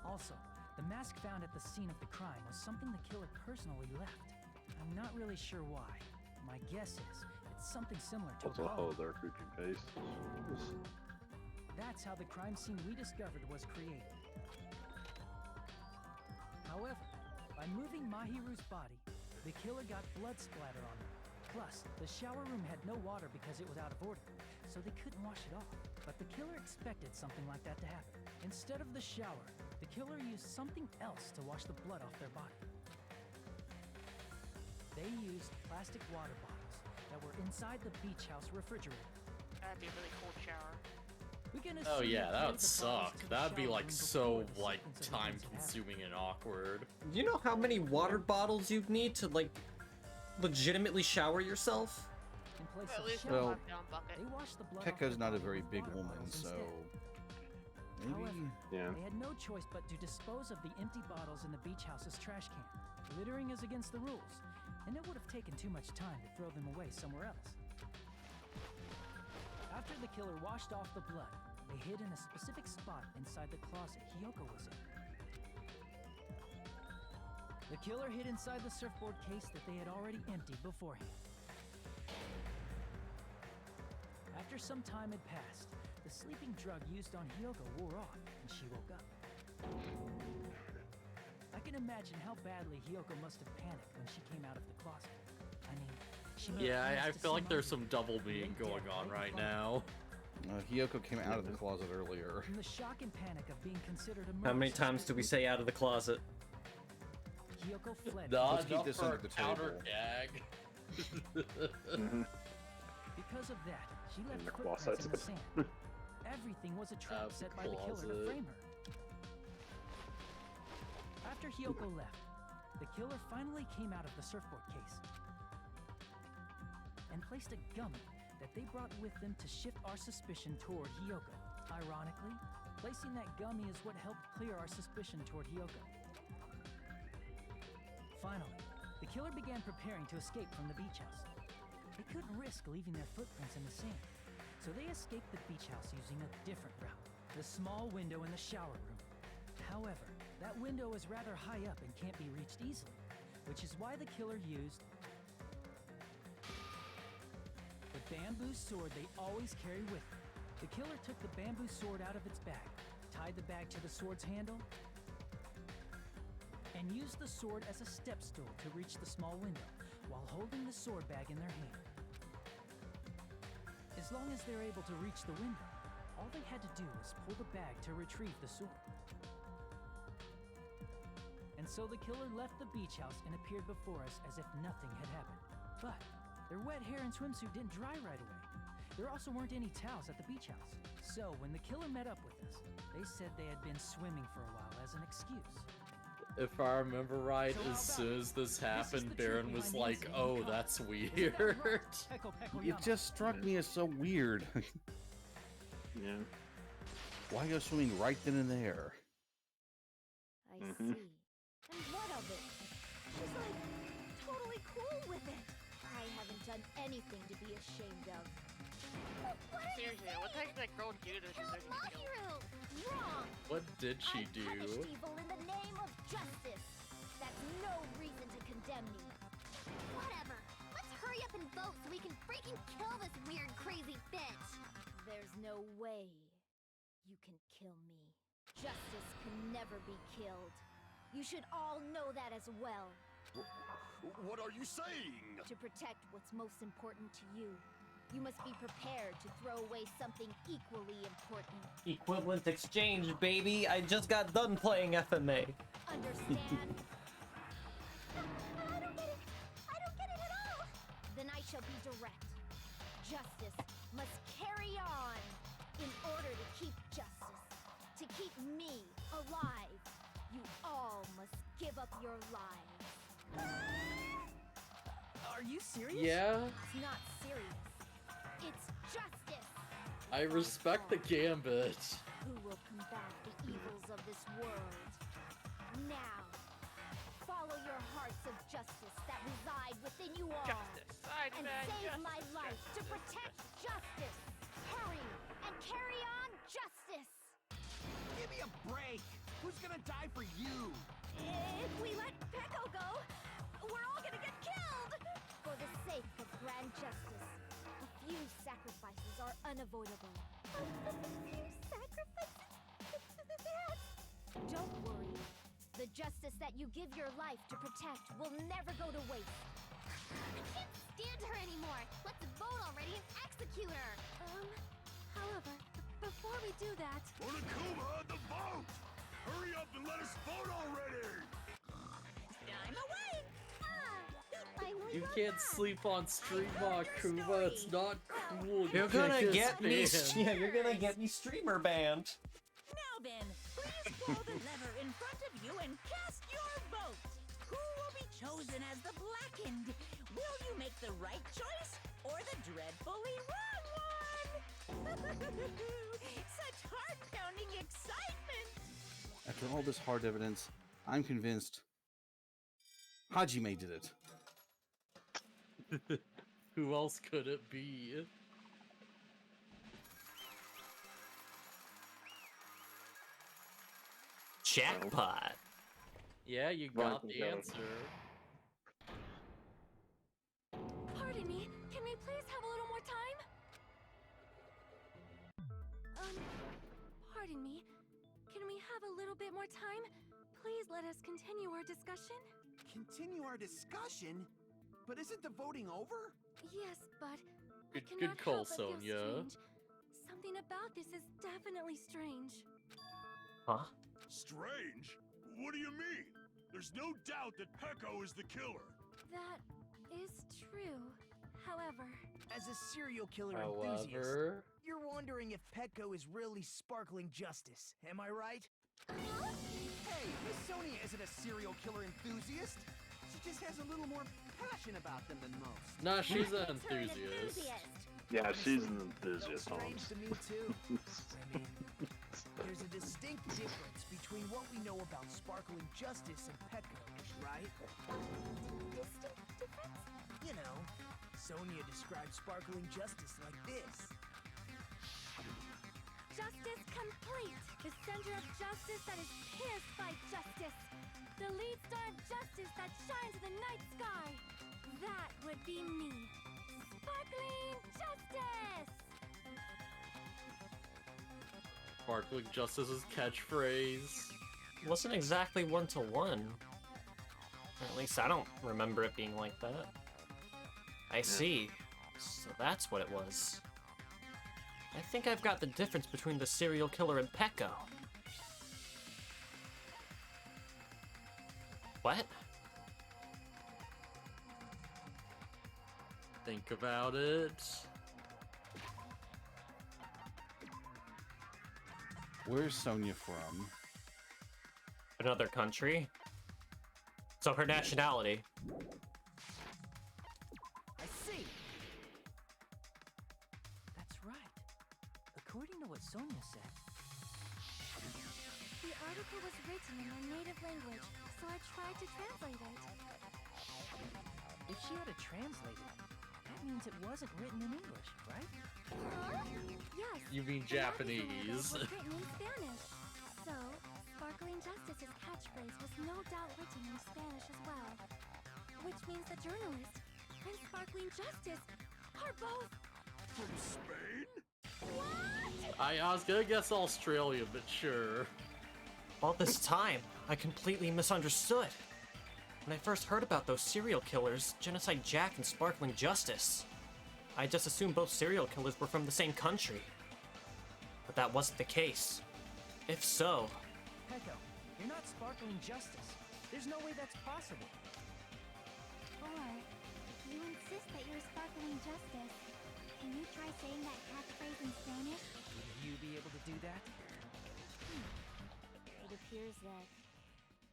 Also, the mask found at the scene of the crime was something the killer personally left. I'm not really sure why. My guess is it's something similar to What's a a collar. hole there, creepy face? That's how the crime scene we discovered was created. However, by moving Mahiru's body, the killer got blood splatter on him. Plus, the shower room had no water because it was out of order, so they couldn't wash it off. But the killer expected something like that to happen. Instead of the shower, the killer used something else to wash the blood off their body. They used plastic water bottles that were inside the beach house refrigerator. That'd be a really cool shower. We can Oh assume yeah, they that carried would the bottles suck. to the That'd be shower like room so before the like sequence of time events had happened. consuming and awkward. You know how many water bottles you'd need to, like, legitimately shower yourself? In place At of least shower, a Well, lockdown bucket. they washed the blood off Tekka's their not a body very with big water woman, bottles so instead. maybe. However, Yeah. they had no choice but to dispose of the empty bottles in the beach house's trash can. Littering is against the rules, and it would have taken too much time to throw them away somewhere else. After the killer washed off the blood, they hid in a specific spot inside the closet Hyoko was in. The killer hid inside the surfboard case that they had already emptied beforehand. After some time had passed, the sleeping drug used on Hyoko wore off, and she woke up. I can imagine how badly Hyoko must have panicked when she came out of the closet. I mean, Yeah, I feel like there's some double meaning going on right now. Hiyoko came out of the closet earlier. In the shock and panic of being considered a How many murderous times do we say out of the closet? Hiyoko fled. Let's keep this under the counter table. gag. Because of that, she left In the footprints closet. in the sand. Everything was a trap set by the killer to closet. frame her. After Hiyoko left, the killer finally came out of the surfboard case and placed a gummy that they brought with them to shift our suspicion toward Hiyoko. Ironically, placing that gummy is what helped clear our suspicion toward Hiyoko. Finally, the killer began preparing to escape from the beach house. They couldn't risk leaving their footprints in the sand, so they escaped the beach house using a different route, the small window in the shower room. However, that window is rather high up and can't be reached easily, which is why the killer used the bamboo sword they always carry with them. The killer took the bamboo sword out of its bag, tied the bag to the sword's handle, and used the sword as a step stool to reach the small window while holding the sword bag in their hand. As long as they're able to reach the window, all they had to do was pull the bag to retrieve the sword. And so the killer left the beach house and appeared before us as if nothing had happened. But their wet hair and swimsuit didn't dry right away. There also weren't any towels at the beach house. So when the killer met up with us, they said they had been swimming for a while as an excuse. If I remember right, as soon as this happened, Baron was like, "Oh, that's weird." It just struck me as so weird. Yeah. Why go swimming right then and there? I see. And what of it? She's like totally cool with it. I haven't done anything to be ashamed of. What are you Seriously, what the heck did that girl do that she's Killed like Mahiru! Wrong! What did she I do? punished evil in the name of justice. That's no reason to condemn me. Whatever. Let's hurry up and vote so we can freaking kill this weird, crazy bitch. There's no way you can kill me. Justice can never be killed. You should all know that as well. What are you saying? To protect what's most important to you, you must be prepared to throw away something equally important. Equivalent exchange, baby. I just got done playing FMA. Understand? I don't get it. I don't get it at all. Then I shall be direct. Justice must carry on. In order to keep justice, to keep me alive, you all must give up your lives. Are you serious? Yeah, It's not serious. It's justice. I respect the gambit. Who will combat the evils of this world? Now, follow your hearts of justice that reside within you all. Justice. I And demand save justice, my life to justice, protect justice. justice. Hurry and carry on justice. Give me a break! Who's gonna die for you? If we let Peko go, we're all gonna get killed. For the sake of grand justice, a few sacrifices are unavoidable. A few sacrifices? Don't worry. The justice that you give your life to protect will never go to waste. I can't stand her anymore. Let's vote already and execute her. However, before we do that, Onakuma, the vote! Hurry up and let us vote already! I'm awake! You can't sleep on stream, Akuma. It's not cool. You're You gonna can't get me. stand. Yeah, you're gonna get me streamer banned. Now then, please pull the lever in front of you and cast your vote. Who will be chosen as the blackened? Will you make the right choice or the dreadfully wrong one? Such heart-pounding excitement! After all this hard evidence, I'm convinced Hajime did it. Who else could it be? Jackpot. Yeah, you Right, got the okay. answer. pardon me, can we please have a little more time? Pardon me, can we have a little bit more time? Please let us continue our discussion. Continue our discussion? But isn't the voting over? Yes, but Good, I cannot good call, help but feel Sonia. strange. Something about this is definitely strange. Huh? Strange? What do you mean? There's no doubt that Pecco is the killer. That is true. However, As a serial killer enthusiast, However, you're wondering if Pecco is really sparkling justice, am I right? Hey, Miss Sonia isn't a serial killer enthusiast. She just has a little more passion about them than most. nah, she's an Makes her an enthusiast. Yeah, she's an Honestly, enthusiast, felt strange Holmes. to me too. I mean, there's a distinct difference between what we know about sparkling justice and Pecco, right? Distinct difference? You know, Sonia described sparkling justice like this. justice complete. The center of justice that is pierced by justice. The lead star of justice that shines in the night sky. That would be me. Sparkling justice! Sparkling Justice's catchphrase. Wasn't exactly 1-to-1. At least I don't remember it being like that. I see. So that's what it was. I think I've got the difference between the serial killer and Pecco. What? Think about it. Where's Sonia from? Another country? So her nationality. I see. That's right. According to what Sonia said. The article was written in my native language, so I tried to translate it. If she had to translate it, that means it wasn't written in English, right? Yes. You mean the Latin Japanese? was written in Spanish. So, Sparkling Justice's catchphrase was no doubt written in Spanish as well. Which means the journalist and Sparkling Justice are both... From Spain? I was gonna guess Australia, but sure. All this time, I completely misunderstood. When I first heard about those serial killers, Genocide Jack and Sparkling Justice, I just assumed both serial killers were from the same country. But that wasn't the case. If so, Pecco, you're not Sparkling Justice. There's no way that's possible. Or, if you insist that you're Sparkling Justice, can you try saying that catchphrase in Spanish? Will you be able to do that? It appears that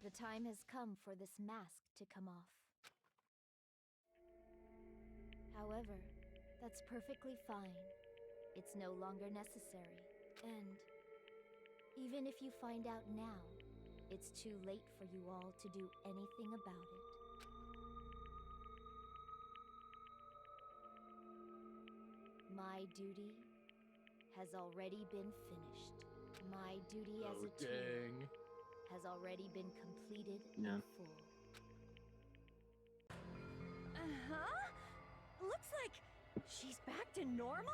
the time has come for this mask to come off. However, that's perfectly fine. It's no longer necessary. And even if you find out now, it's too late for you all to do anything about it. My duty has already been finished. My duty as a tool Dang. has already been completed Yeah. in full. Looks like she's back to normal?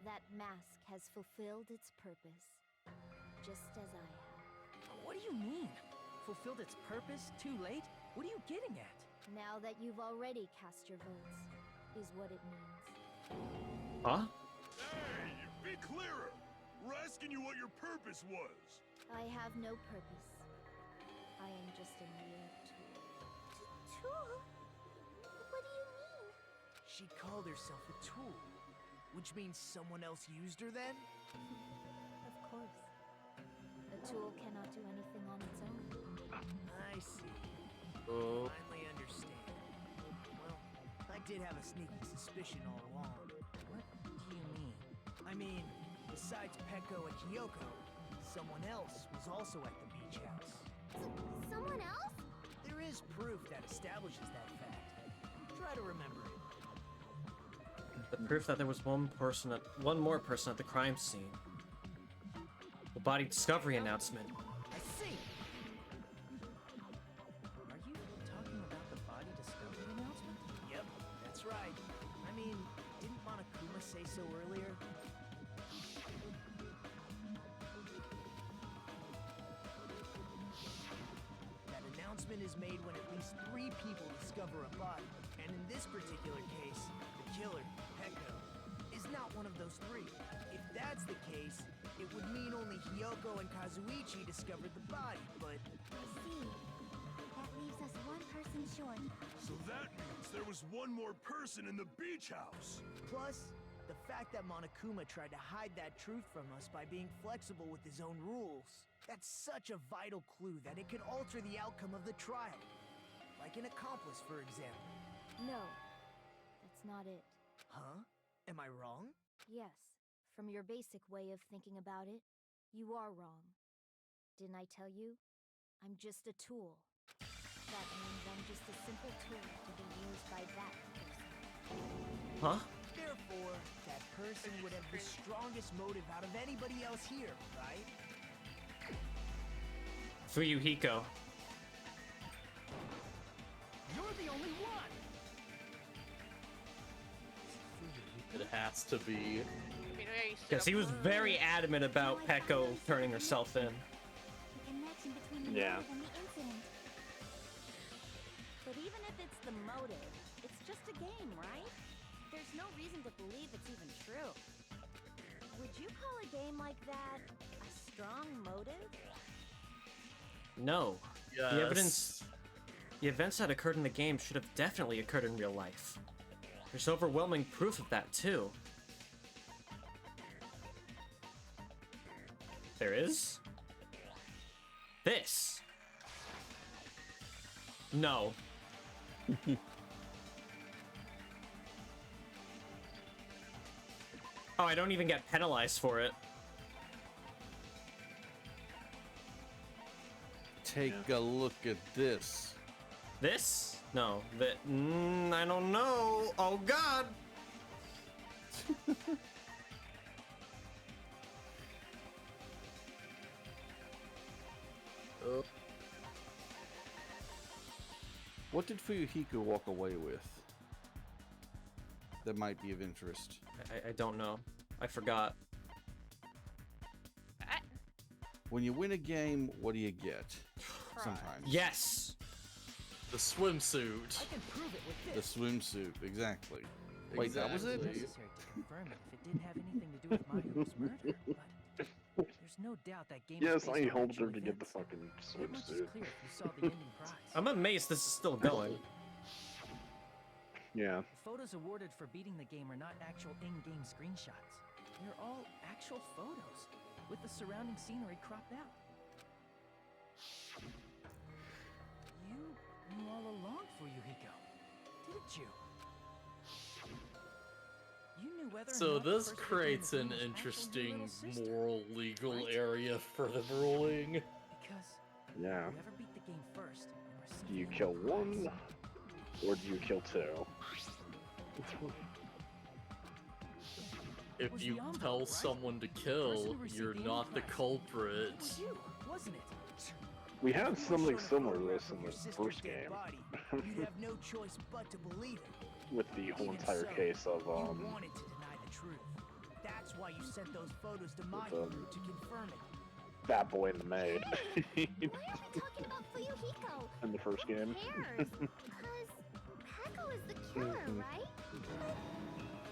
That mask has fulfilled its purpose, just as I have. What do you mean? Fulfilled its purpose? Too late? What are you getting at? Now that you've already cast your votes, is what it means. huh? Hey, be clearer. We're asking you what your purpose was. I have no purpose. I am just a mere tool. Tool? What do you mean? She called herself a tool, which means someone else used her then? Of course. A tool cannot do anything on its own. I see. Oh. Finally understand. Well, I did have a sneaky suspicion all along. What do you mean? I mean, besides Pecco and Kyoko, someone else was also at the beach house. Someone else? There is proof that establishes that fact. Try to remember it. The proof that there was one more person at the crime scene. The body discovery announcement. I see. Are you talking about the body discovery announcement? Yep, that's right. I mean, didn't Monokuma say so earlier? That announcement is made when at least 3 people discover a body, And in this particular case, the killer, Peko, is not one of those three. If that's the case, it would mean only Hyoko and Kazuichi discovered the body, but... I see. That leaves us one person short. So that means there was one more person in the beach house. Plus, the fact that Monokuma tried to hide that truth from us by being flexible with his own rules. That's such a vital clue that it could alter the outcome of the trial. Like an accomplice, for example. No, that's not it. Huh? Am I wrong? Yes, from your basic way of thinking about it, you are wrong. Didn't I tell you? I'm just a tool. That means I'm just a simple tool to be used by that person. Huh? Therefore, that person would have the strongest motive out of anybody else here, right? Fuyuhiko. You're the only one! It has to be. I mean, yeah, you stood Because he up was very adamant about Peko turning herself in. The connection between the Yeah. motive and the incident. But even if it's the motive, it's just a game, right? There's no reason to believe it's even true. Would you call a game like that a strong motive? No. Yes. The events that occurred in the game should have definitely occurred in real life. There's overwhelming proof of that, too. There is? This. No. Oh, I don't even get penalized for it. Take a look at this. This? No. That. I don't know. Oh, God. What did Fuyuhiko walk away with? That might be of interest. I don't know. I forgot. When you win a game, what do you get? Sometimes. Yes. The swimsuit. I can prove it with The this. swimsuit, exactly. Wait, that was it? It was necessary to confirm it if it didn't have anything to do with Mahiru's murder, but there's no doubt that game Yes, is I based on helped actual her to get the events. fucking That much is swimsuit. clear if you saw the ending prize. I'm amazed this is still going. Yeah. The photos awarded for beating the game are not actual in-game screenshots. They're all actual photos, with the surrounding scenery cropped out. You knew all along, Fuyuhiko, didn't you? You knew whether or So not the this person who creates became an the queen was actually your interesting little sister. moral legal right? area for the ruling. Because Yeah. whoever beat the game first and received Do you the kill ending prize, one, or do you kill two? If was you the envelope, tell right? someone to The person kill, who received you're the not the ending prize. culprit. It was you, wasn't it? We had If you were something shown a similar to photograph this of in your the sister's first dead game, body, you'd have no choice but to believe it. with the whole Even entire so, case of you wanted to deny the truth. That's why you sent those photos to Mahiru to confirm it. Fat Boy and the Maid Why are we talking about Fuyuhiko? in the first Who game. cares? Because Peko is the killer, right?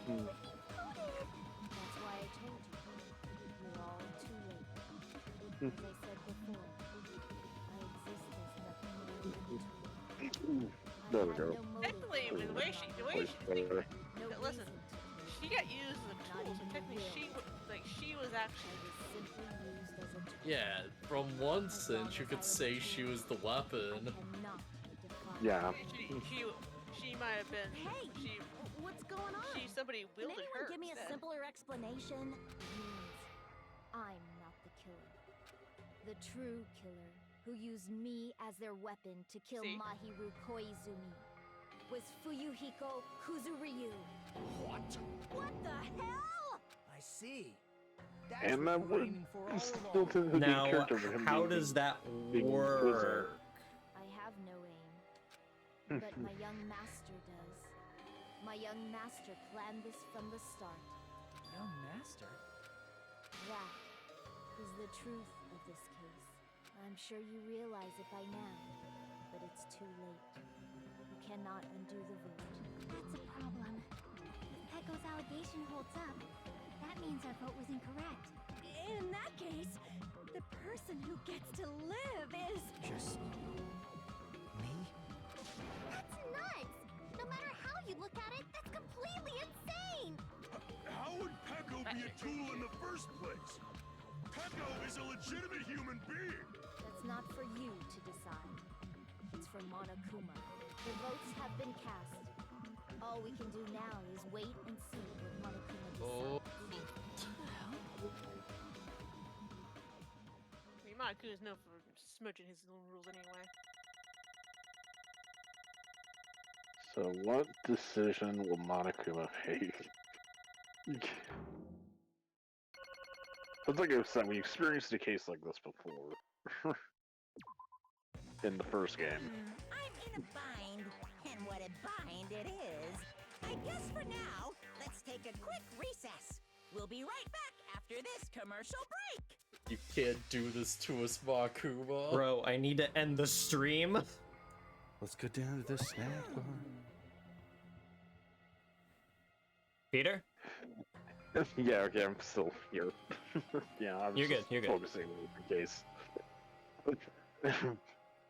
But he voted. That's why I told you. You're all too late. As I said before, I exist as nothing more than a tool. There we go. Technically, the way she Better. No listen, reason to. she got used as a Not tool, so even technically will. she was actually. I was simply used as a tool. Yeah, from one sense, you could say she was the weapon. Cannot be defined. Yeah. She might have been. Hey, She what's going on? somebody Can wielded anyone her. give me a instead. simpler explanation? Means I'm not the killer. The true killer, who used me as their weapon to kill See? Mahiru Koizumi, was Fuyuhiko Kuzuryu. What? What the hell? I see. That's And what that you were would aiming for all still along. to the Now, character of him how being does that being work? I have no aim, but my young master does. My young master planned this from the start. Young master? That is the truth of this case. I'm sure you realize it by now, but it's too late. You cannot undo the vote. That's a problem. If Pecco's allegation holds up, that means our vote was incorrect. In that case, the person who gets to live is... Just... me? That's nuts! No matter how you look at it, that's completely insane! How would Pecco be a tool in the first place? Pecco is a legitimate human being! That's not for you to decide. It's for Monokuma. The votes have been cast. All we can do now is wait and see what Monokuma decides. I mean, Monokuma's known for smudging his own rules anyway. So what decision will Monokuma make? But like I said, we experienced a case like this before. In the first game. I'm in a bind, and what a bind it is. I guess for now, let's take a quick recess. We'll be right back after this commercial break. You can't do this to us, Makuma. Bro, I need to end the stream. Let's go down to the snack bar. Peter? Yeah, okay, I'm still here. Yeah, I was You're good, just you're good. focusing on the case.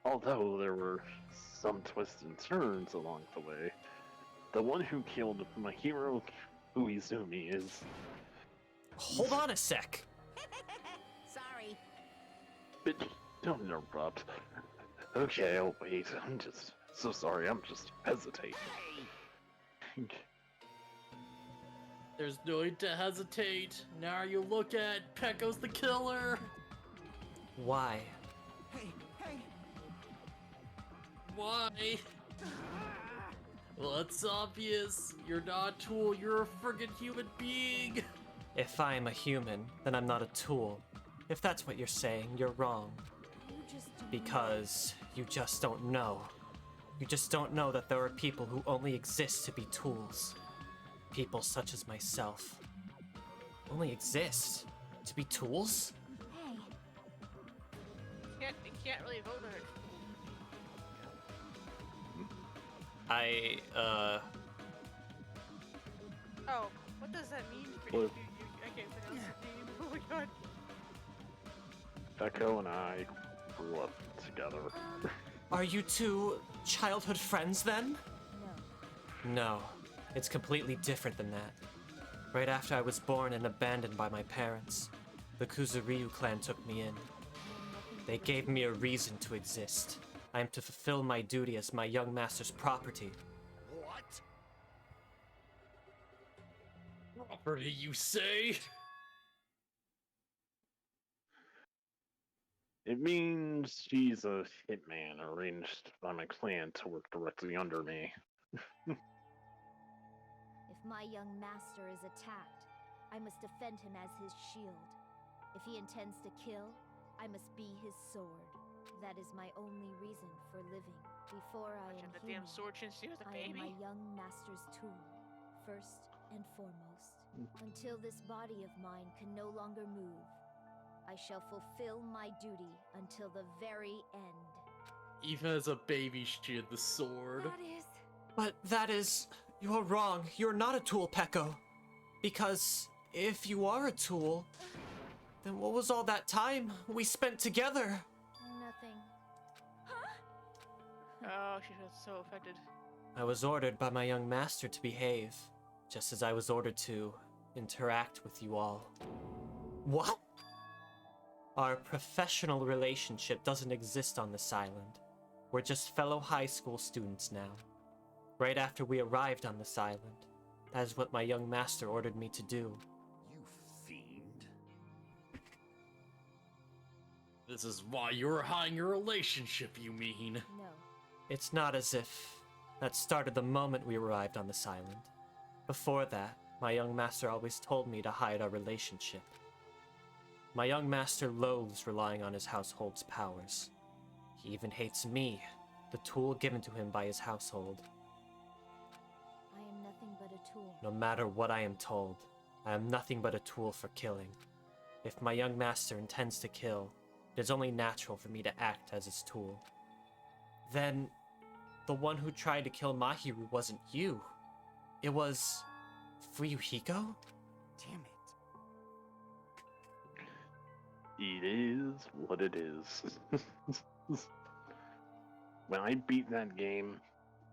Although there were some twists and turns along the way, the one who killed my hero, Uizumi, is... Hold on a sec. Sorry. But don't interrupt. Okay, I'll wait. I'm just so sorry. I'm just hesitating. There's no need to hesitate. Now you look at Pecco's the killer. Why? Hey, hey! Why? Well, it's obvious. You're not a tool. You're a friggin' human being. If I am a human, then I'm not a tool. If that's what you're saying, you're wrong. You just don't Because you just don't know. You just don't know that there are people who only exist to be tools. People such as myself. Only exist to be tools? Hey, You can't really vote on it. Oh, what does that mean for you? Well- I can't pronounce the name. Oh my god. Pecco and I grew up together. Are you two childhood friends then? No. No, it's completely different than that. Right after I was born and abandoned by my parents, the Kuzuryu clan took me in. They gave me a reason to exist. I am to fulfill my duty as my young master's property. What? Property, you say? It means she's a hitman arranged by my clan to work directly under me. If my young master is attacked, I must defend him as his shield. If he intends to kill, I must be his sword. That is my only reason for living. Before I Watch am out, the human, damn sword since she was a I am my baby. young master's tool, first and foremost. Until this body of mine can no longer move, I shall fulfill my duty until the very end. Even as a baby, she had the sword. that is... But that is... You're wrong. You're not a tool, Pecco. Because if you are a tool, then what was all that time we spent together? Nothing. Oh, she was so affected. I was ordered by my young master to behave, just as I was ordered to interact with you all. What? Our professional relationship doesn't exist on this island. We're just fellow high school students now. Right after we arrived on this island, that is what my young master ordered me to do. You fiend. This is why you're hiding your relationship, you mean? No. It's not as if that started the moment we arrived on this island. Before that, my young master always told me to hide our relationship. My young master loathes relying on his household's powers. He even hates me, the tool given to him by his household. I am nothing but a tool. No matter what I am told, I am nothing but a tool for killing. If my young master intends to kill, it is only natural for me to act as his tool. Then, the one who tried to kill Mahiru wasn't you. It was Fuyuhiko? Damn it. It is what it is. When I beat that game,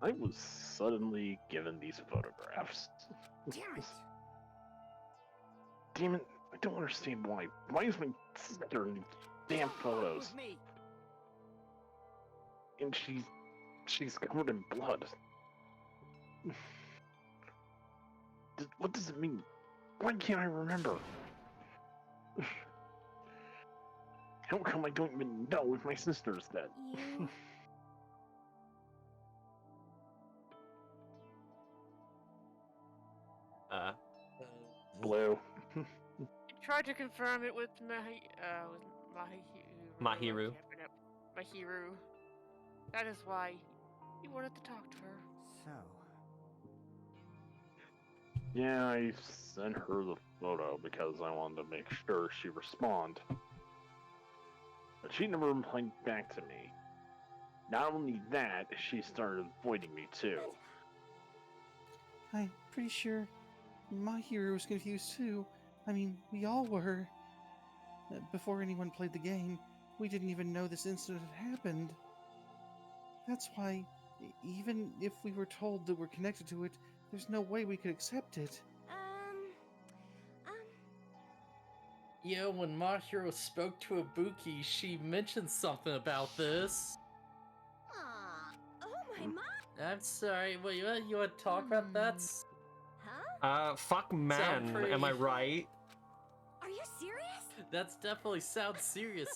I was suddenly given these photographs. Damn it. Damn it, I don't understand why. Why is my sister in these damn photos? With me. And she's covered in blood. What does it mean? Why can't I remember? How come I don't even know if my sister's dead? You... Blue. Tried to confirm it with Mahiru. Mahiru. Mahiru. That is why he wanted to talk to her. So, Yeah, I sent her the photo because I wanted to make sure she respond. But she never replied back to me. Not only that, she started avoiding me too. I'm pretty sure my hero was confused too. I mean, we all were. Before anyone played the game, we didn't even know this incident had happened. That's why, even if we were told that we're connected to it, there's no way we could accept it. Yeah, when Mahiro spoke to Ibuki, she mentioned something about this. Aw, oh my mom. I'm sorry, wait, you want to talk about that? Huh? Fuck man, pretty- am I right? Are you serious? That's definitely sounds serious.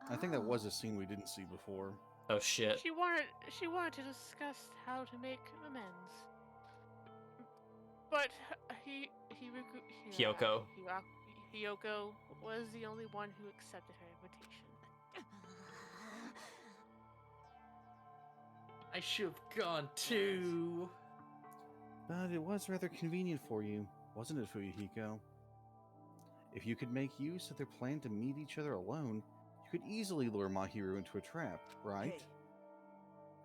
I think that was a scene we didn't see before. Oh shit. She wanted to discuss how to make amends. But Hyoko. Hyoko was the only one who accepted her invitation. I should have gone too. But it was rather convenient for you, wasn't it, Fuyuhiko? If you could make use of their plan to meet each other alone, you could easily lure Mahiru into a trap, right? Hey.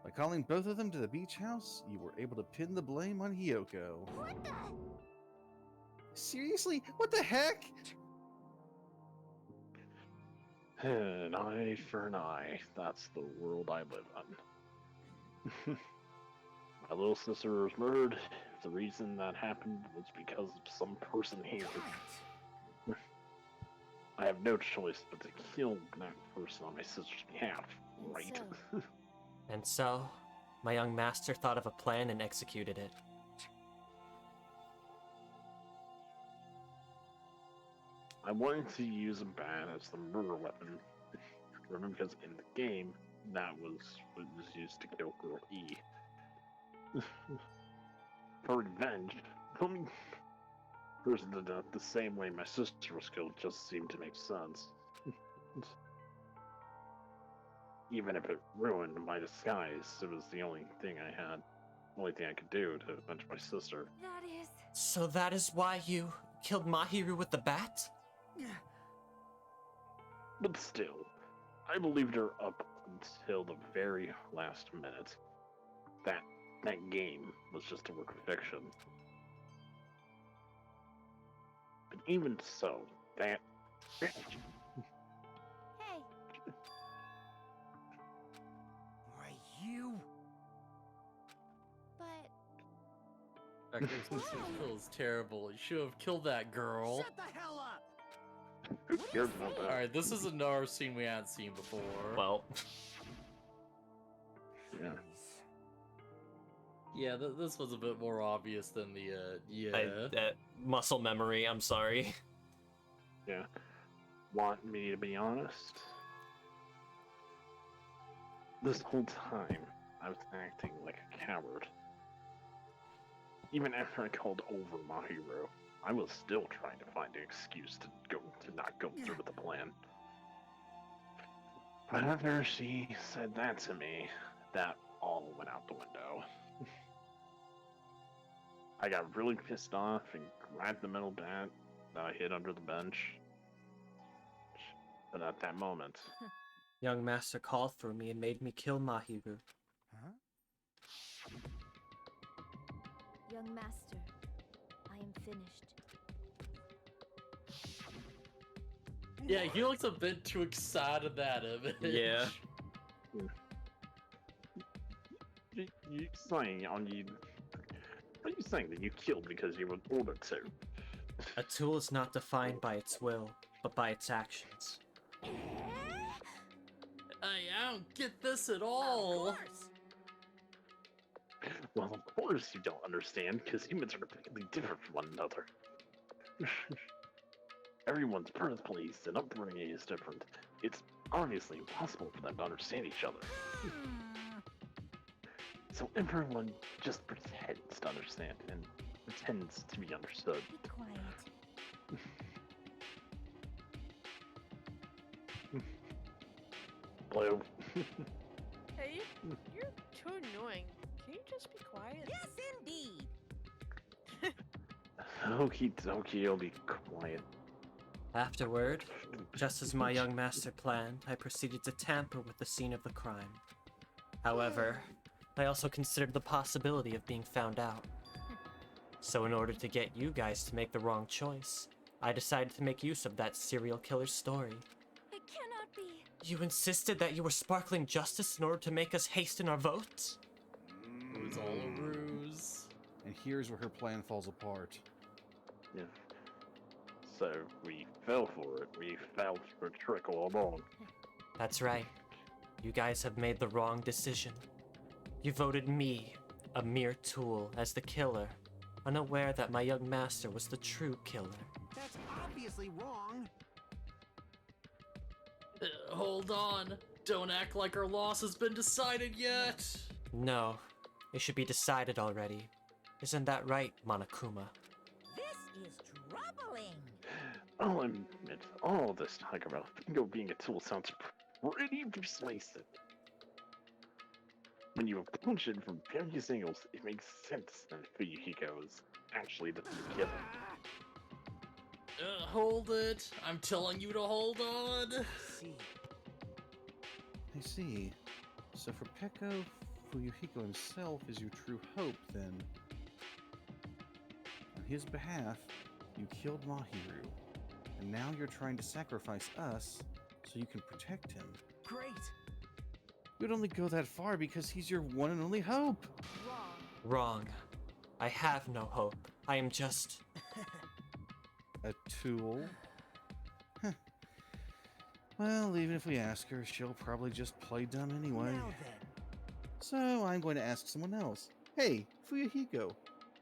By calling both of them to the beach house, you were able to pin the blame on Hyoko. What the? Seriously? What the heck? An eye for an eye. That's the world I live in. My little sister was murdered. The reason that happened was because of some person here. I have no choice but to kill that person on my sister's behalf, right? And so, my young master thought of a plan and executed it. I wanted to use a bat as the murder weapon. Remember, because in the game, that was what was used to kill Girl E. For revenge, killing person to death the same way my sister was killed just seemed to make sense. Even if it ruined my disguise, it was the only thing I could do to avenge my sister. That is... So that is why you killed Mahiru with the bat? But still, I believed her up until the very last minute. That game was just a work of fiction. But even so, that... Hey. Why you? But... That kill is terrible. You should have killed that girl. Shut the hell up! Who cares about that? Alright, this is another scene we hadn't seen before. Well, Yeah. Yeah, this was a bit more obvious than the, muscle memory, I'm sorry. Yeah. Want me to be honest? This whole time, I was acting like a coward. Even after I called over Mahiru, I was still trying to find an excuse to not go through with the plan. But after she said that to me, that all went out the window. I got really pissed off and grabbed the metal bat that I hid under the bench. But at that moment, Young Master called for me and made me kill Mahiru. Huh? Young Master, I am finished. Yeah, he looks a bit too excited that image. Yeah. You saying on you? Are you saying that you killed because you were ordered to? A tool is not defined by its will, but by its actions. I don't get this at all. Of course. Well, of course you don't understand, because humans are completely different from one another. Everyone's birthplace and upbringing is different. It's obviously impossible for them to understand each other. So everyone just pretends to understand and pretends to be understood. Be quiet. Blue. Hey, you're too annoying. Can you just be quiet? Yes, indeed. Okie dokie, I'll be quiet. Afterward, just as my young master planned, I proceeded to tamper with the scene of the crime. However, I also considered the possibility of being found out. So in order to get you guys to make the wrong choice, I decided to make use of that serial killer's story. It cannot be. You insisted that you were sparkling justice in order to make us hasten our votes? It was all a ruse. And here's where her plan falls apart. Yeah. So we fell for it. We fell for a trick all along. That's right. You guys have made the wrong decision. You voted me, a mere tool, as the killer, unaware that my young master was the true killer. That's obviously wrong. Hold on. Don't act like our loss has been decided yet. No, it should be decided already. Isn't that right, Monokuma? This is troubling. I'll admit, all this talk about Bingo being a tool sounds pretty persuasive. When you approach it from various angles, it makes sense that Fuyuhiko is actually the killer. Hold it. I'm telling you to hold on. See. I see. So for Peko, Fuyuhiko himself is your true hope, then. On his behalf, you killed Mahiru, and now you're trying to sacrifice us so you can protect him. Great. You'd only go that far because he's your one and only hope. Wrong. I have no hope. I am just... A tool? Huh. Well, even if we ask her, she'll probably just play dumb anyway. Now then. So I'm going to ask someone else. Hey, Fuyuhiko,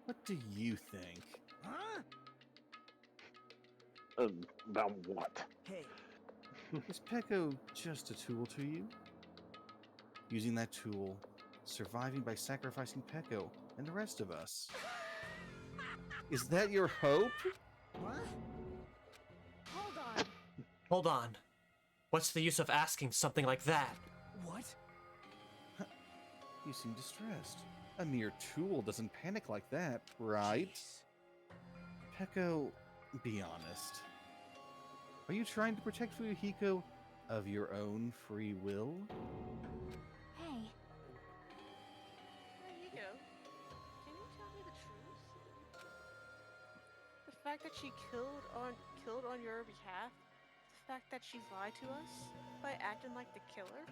what do you think? Huh? About what? Hey, Is Peko just a tool to you? Using that tool, surviving by sacrificing Peko and the rest of us. Is that your hope? what? Hold on. Hold on. What's the use of asking something like that? What? You seem distressed. A mere tool doesn't panic like that, right? Jeez. Peko, be honest. Are you trying to protect Fuyuhiko of your own free will? Hey, There you go. Can you tell me the truth? The fact that she killed on your behalf? The fact that she lied to us by acting like the killer?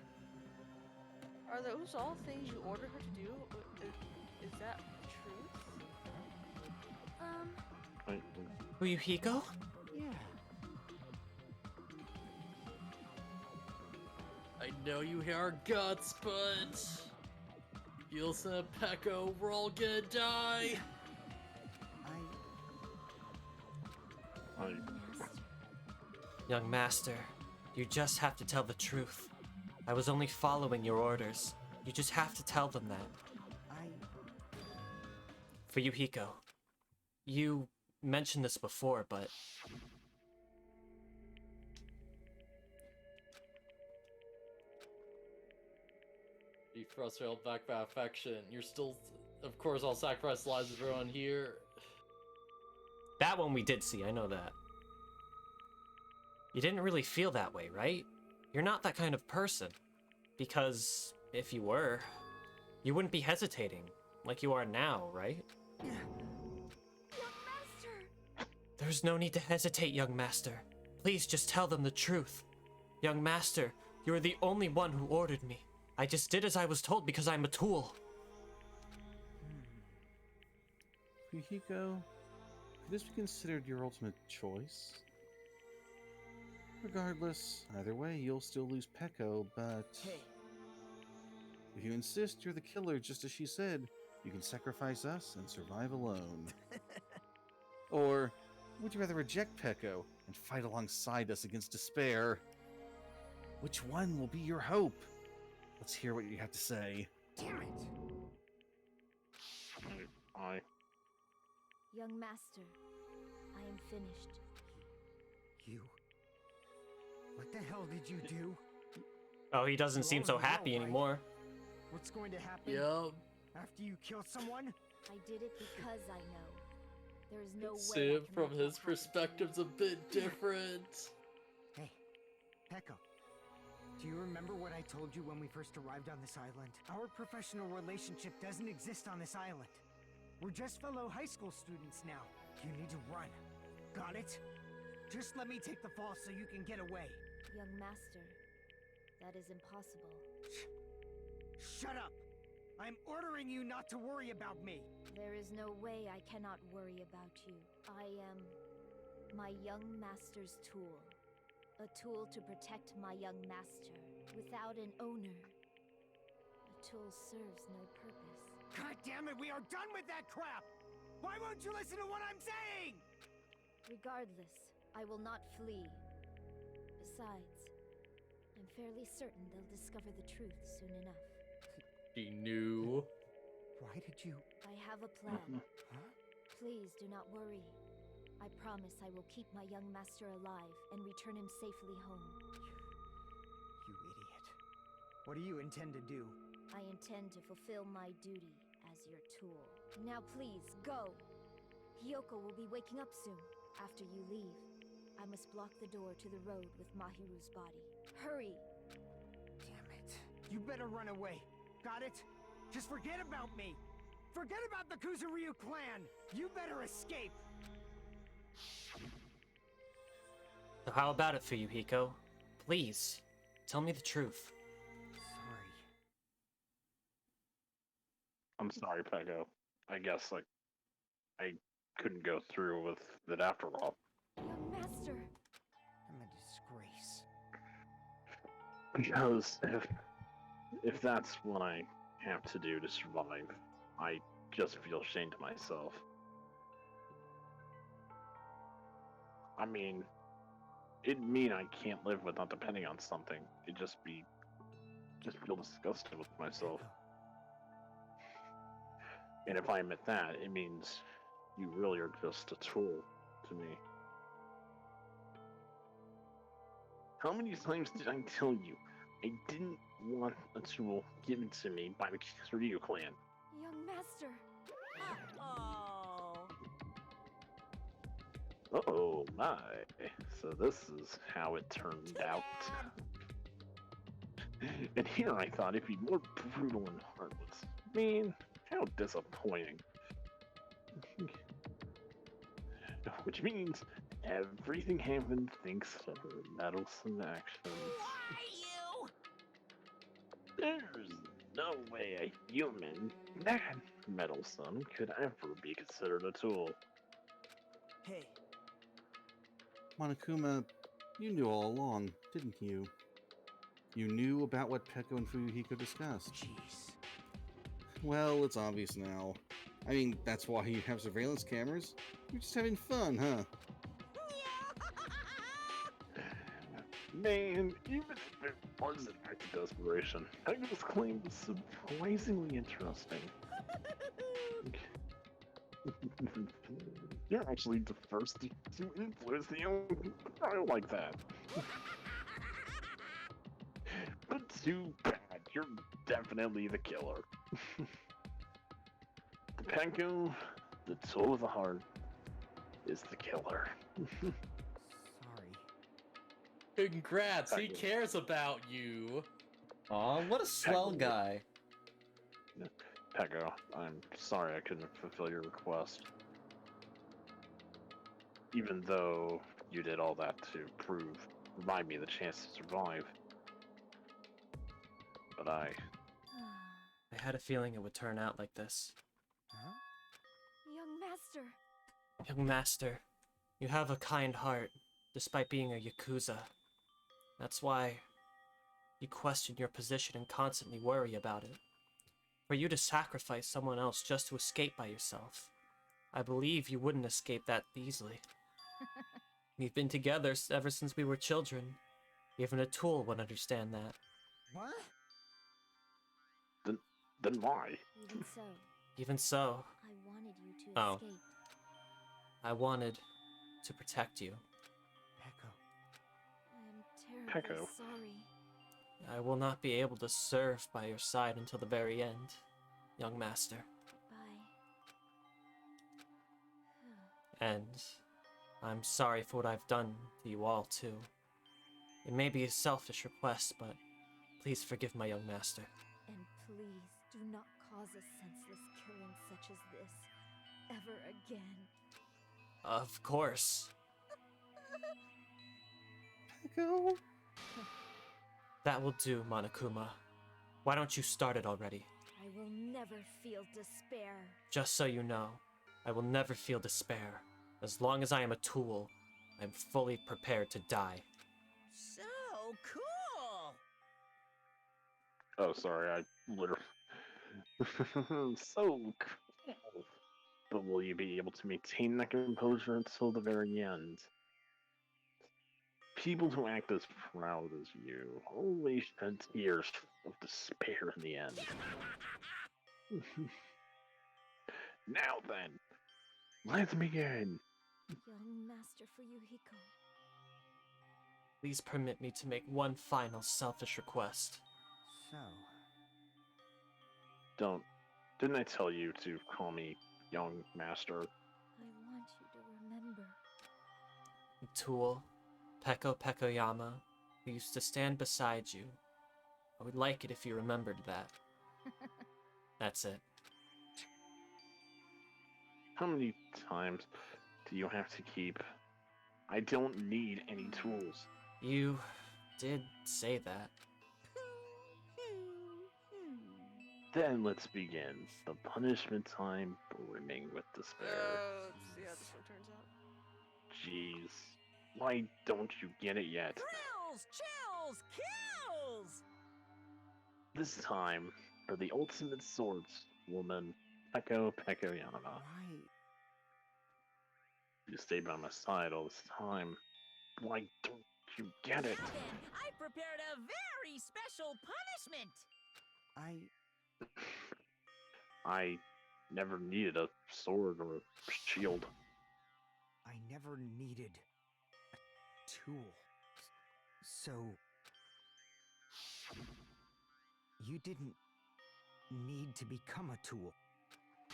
Are those all things you ordered her to do? Is that the truth? Fuyuhiko? Yeah. I know you hear our guts, but... Yulsa, Peko, we're all gonna die. Young master, you just have to tell the truth. I was only following your orders. You just have to tell them that. Fuyuhiko, you mentioned this before, but... Be frustrated back by affection. You're still... Of course, I'll sacrifice the lives of everyone here. That one we did see, I know that. You didn't really feel that way, right? You're not that kind of person. Because if you were, you wouldn't be hesitating like you are now, right? Young Master! There's no need to hesitate, young master. Please just tell them the truth. Young master, you are the only one who ordered me. I just did as I was told because I'm a tool. Fuyuhiko, could this be considered your ultimate choice? Regardless, either way, you'll still lose Peko, but... Hey. If you insist you're the killer just as she said, you can sacrifice us and survive alone. Or would you rather reject Peko and fight alongside us against despair? Which one will be your hope? Let's hear what you have to say. Damn it! I Young Master, I am finished. You? What the hell did you do? Oh, he doesn't seem so happy anymore. What's going to happen? Yup. After you kill someone? I did it because I know. There is no See way I it can from let that his happen. perspective's a bit different. Hey, Peko. Do you remember what I told you when we first arrived on this island? Our professional relationship doesn't exist on this island. We're just fellow high school students now. You need to run. Got it? Just let me take the fall so you can get away. Young Master, that is impossible. Shut up! I'm ordering you not to worry about me. There is no way I cannot worry about you. I am my young master's tool. A tool to protect my young master. Without an owner, a tool serves no purpose. God damn it, we are done with that crap! Why won't you listen to what I'm saying? Regardless, I will not flee. Besides, I'm fairly certain they'll discover the truth soon enough. She knew. Why did you... I have a plan. Huh? Please do not worry. I promise I will keep my young master alive and return him safely home. You idiot. What do you intend to do? I intend to fulfill my duty as your tool. Now please, go! Hiyoko will be waking up soon. After you leave, I must block the door to the road with Mahiru's body. Hurry! Damn it. You better run away. Got it? Just forget about me! Forget about the Kuzuryu clan! You better escape! So how about it, Fuyuhiko? Please, tell me the truth. Sorry. I'm sorry, Peko. I guess like I couldn't go through with it after all. Young master! I'm a disgrace. Because if that's what I have to do to survive, I just feel ashamed of myself. I mean, it'd mean I can't live without depending on something. It'd just feel disgusted with myself. And if I admit that, it means you really are just a tool to me. How many times did I tell you I didn't want a tool given to me by the Kizuryu clan? Young master! Oh. Oh my. So this is how it turned out. And here I thought it'd be more brutal and heartless. Man, how disappointing. Which means everything happened thanks to her meddlesome actions. Why you? There's no way a human that meddlesome could ever be considered a tool. Hey, Monokuma, you knew all along, didn't you? You knew about what Peko and Fuyuhiko discussed. jeez. Well, it's obvious now. I mean, that's why you have surveillance cameras. You're just having fun, huh? Man, even if it was an act of desperation, Pega's claim was surprisingly interesting. You're actually the first to influence the young trial like that. But too bad, you're definitely the killer. The Penko, the tool of the heart, is the killer. Sorry. Congrats, he cares about you. Aw, what a swell Pecco. guy. Pecco, I'm sorry I couldn't fulfill your request. Even though you did all that to provide me the chance to survive. But I had a feeling it would turn out like this. Huh? Young master. Young master, you have a kind heart, despite being a Yakuza. That's why you question your position and constantly worry about it. For you to sacrifice someone else just to escape by yourself, I believe you wouldn't escape that easily. We've been together ever since we were children. Even a tool would understand that. What? Then why? Even so, Even so, I wanted you to Oh. escape. I wanted to protect you. Pecco. I am terribly Pecco. sorry. I will not be able to serve by your side until the very end, young master. Bye. And I'm sorry for what I've done to you all, too. It may be a selfish request, but please forgive my young master. And please do not cause a senseless killing such as this ever again. Of course. Pecco. That will do, Monokuma. Why don't you start it already? I will never feel despair. Just so you know, I will never feel despair. As long as I am a tool, I am fully prepared to die. So cool! Oh, sorry, I literally... so cool. But will you be able to maintain that composure until the very end? People who act as proud as you always shed tears of despair in the end. Now then, let's begin. Young master Fuyuhiko. Please permit me to make one final selfish request. So, Didn't I tell you to call me young master? I want you to remember. Tool, Peko Pekoyama, who used to stand beside you. I would like it if you remembered that. That's it. How many times do you have to keep? I don't need any tools. You did say that. Then let's begin. The punishment time brimming with despair. Let's see how this one turns out. Jeez. Why don't you get it yet? Thrills, chills, kills! This time, for the ultimate swords, woman, Peko Pekoyama. why? You stayed by my side all this time. Why don't you get it? Now then, I prepared a very special punishment! I never needed a sword or a shield. I never needed a tool. So... You didn't need to become a tool.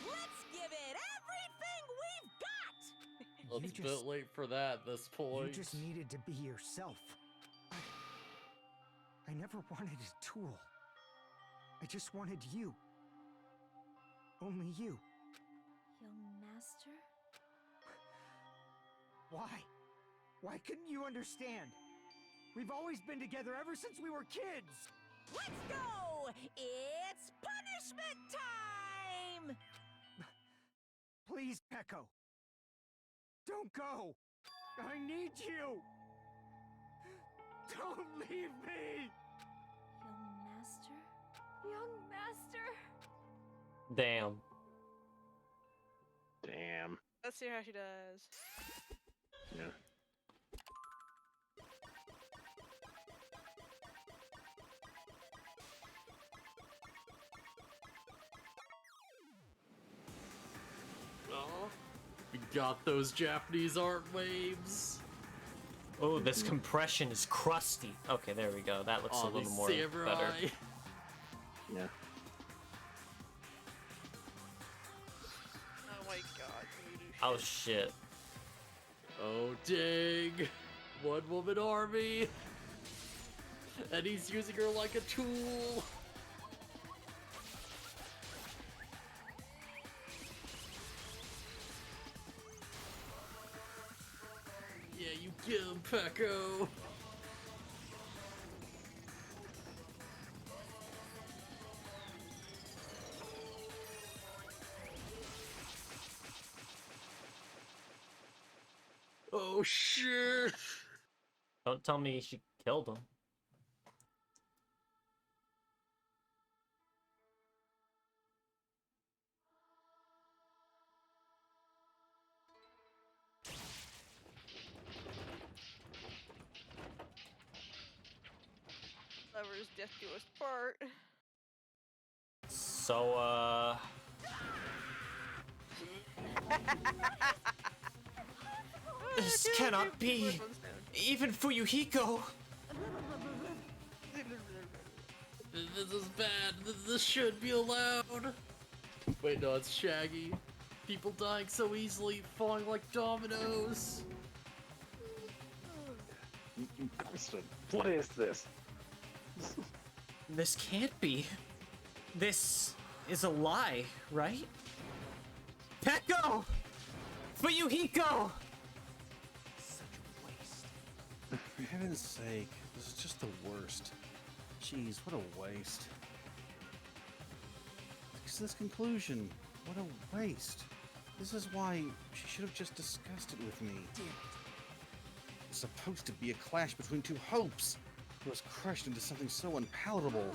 Let's give it everything we've got! It's You a bit late for that at this point. You just needed to be yourself. I never wanted a tool. I just wanted you. Only you. Young master? Why? Why couldn't you understand? We've always been together ever since we were kids! Let's go! It's punishment time! Please, Pecco. Don't go! I need you! Don't leave me! Young master? Young master? Damn. Damn. Let's see how she does. Yeah. Oh, we got those Japanese art waves. Oh, this compression is crusty. Okay, there we go. That looks a little more samurai. better. Yeah. Oh my god, you do Oh shit. shit. Oh dang! One woman army. And he's using her like a tool. Yeah, you get him, Pecco. Oh shit! Don't tell me she killed him. Lover's death do us part. So, this cannot be! Even Fuyuhiko! This is bad. This should be allowed. Wait, no, it's Shaggy. People dying so easily, falling like dominoes. You bastard. What is this? This can't be. This is a lie, right? Pecco! Fuyuhiko! For heaven's sake, this is just the worst. Jeez, what a waste. Because this conclusion, what a waste. This is why she should have just discussed it with me. It's supposed to be a clash between two hopes. It was crushed into something so unpalatable.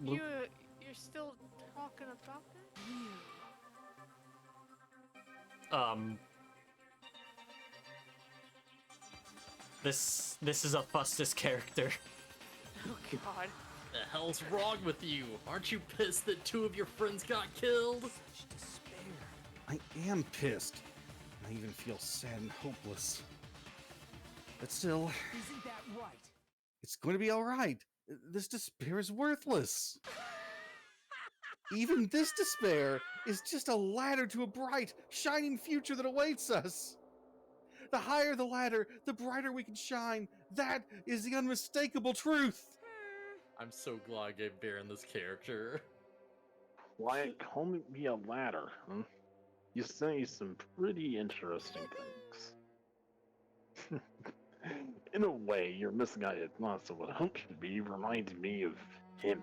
You're still talking about that? This is a Phustus character. Oh god. The hell's wrong with you? Aren't you pissed that 2 of your friends got killed? Such despair. I am pissed. I even feel sad and hopeless. But still, Isn't that right? it's going to be alright. This despair is worthless. Even this despair is just a ladder to a bright, shining future that awaits us. The higher the ladder, the brighter we can shine. That is the unmistakable truth. I'm so glad I gave Baron this character. Why call me a ladder, huh? You say some pretty interesting things. In a way, your misguided thoughts of what hope should be reminds me of him.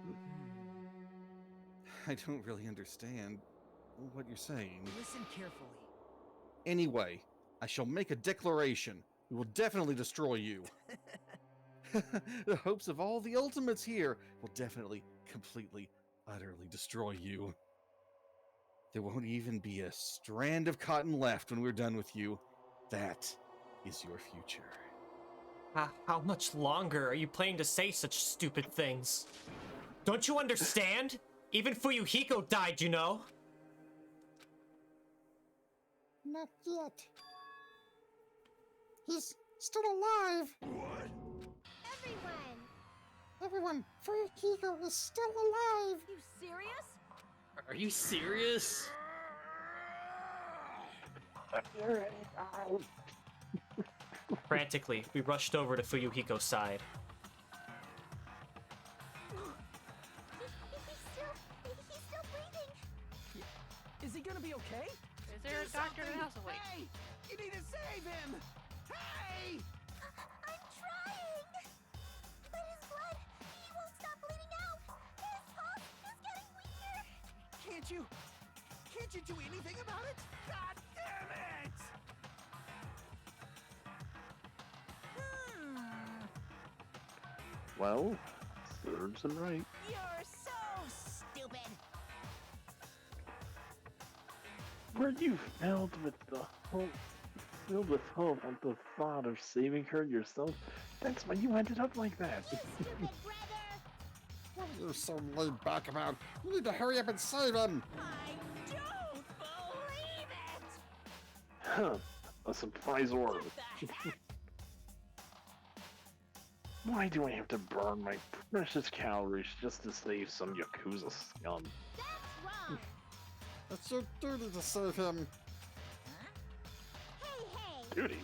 I don't really understand what you're saying. Listen carefully. Anyway, I shall make a declaration. We will definitely destroy you. The hopes of all the ultimates here will definitely, completely, utterly destroy you. There won't even be a strand of cotton left when we're done with you. That is your future. How much longer are you planning to say such stupid things? Don't you understand? Even Fuyuhiko died, you know? Not yet. He's still alive. What? Everyone! Everyone, Fuyuhiko is still alive. You serious? Are you serious? Frantically, we rushed over to Fuyuhiko's side. He's still breathing. Is he gonna be okay? Is there a doctor in the house? Wait. Hey! You need to save him! Hey! I'm trying! But his blood, he won't stop bleeding out. His pulse is getting weaker. Can't you do anything about it? God damn it! Well, serves him right. You're so stupid. Were you filled with hope at the thought of saving her yourself? That's why you ended up like that. You stupid brother! What are you so laid back about? You need to hurry up and save him. I don't believe it. Huh. A surprise order. What the heck? Why do I have to burn my precious calories just to save some Yakuza scum? That's wrong! It's your duty to save him. Hey, hey! Duty?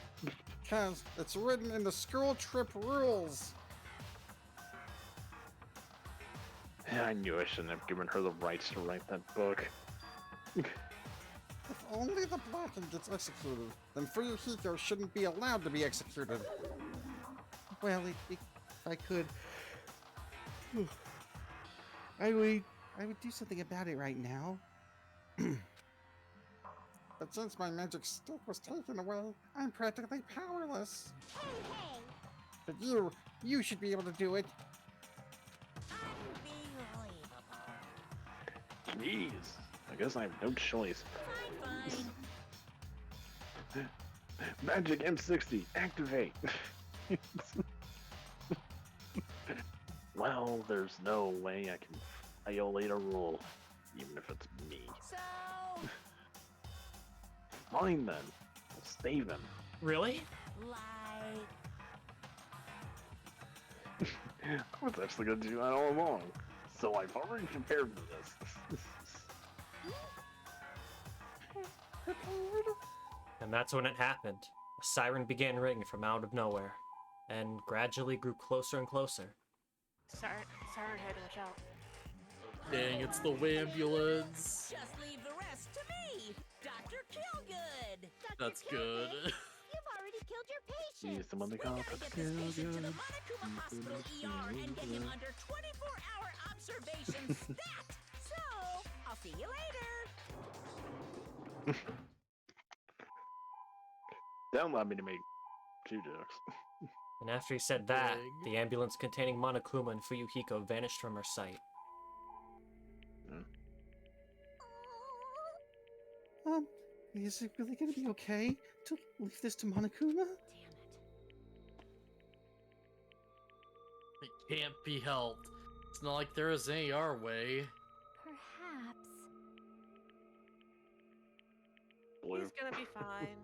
Because it's written in the school trip rules. I knew I shouldn't have given her the rights to write that book. If only the Blackened gets executed, then Fuyuhiko shouldn't be allowed to be executed. Well, if I could... I would do something about it right now. But since my magic stick was taken away, I'm practically powerless. Hey, hey! But you should be able to do it. Jeez, I guess I have no choice. Fine. Magic M60, activate! Well, there's no way I can violate a rule, even if it's me. So, Fine then, I'll save him. Really? like, I was actually gonna do that all along, so I've already prepared for this. And that's when it happened. A siren began ringing from out of nowhere, and gradually grew closer and closer. Siren head, watch out. Dang, it's the ambulance. just leave the rest to me, Dr. Killgood. That's good. You've already killed your patient. Use the one they We call gotta get this patient to the Monokuma Hospital ER and get him under 24-hour observation stat. So, I'll see you later. Don't allow me to make 2 jokes. And after he said that, Dang. the ambulance containing Monokuma and Fuyuhiko vanished from her sight. Is it really gonna be okay to leave this to Monokuma? It can't be helped. It's not like there is any our way. Perhaps. Blue. He's gonna be fine.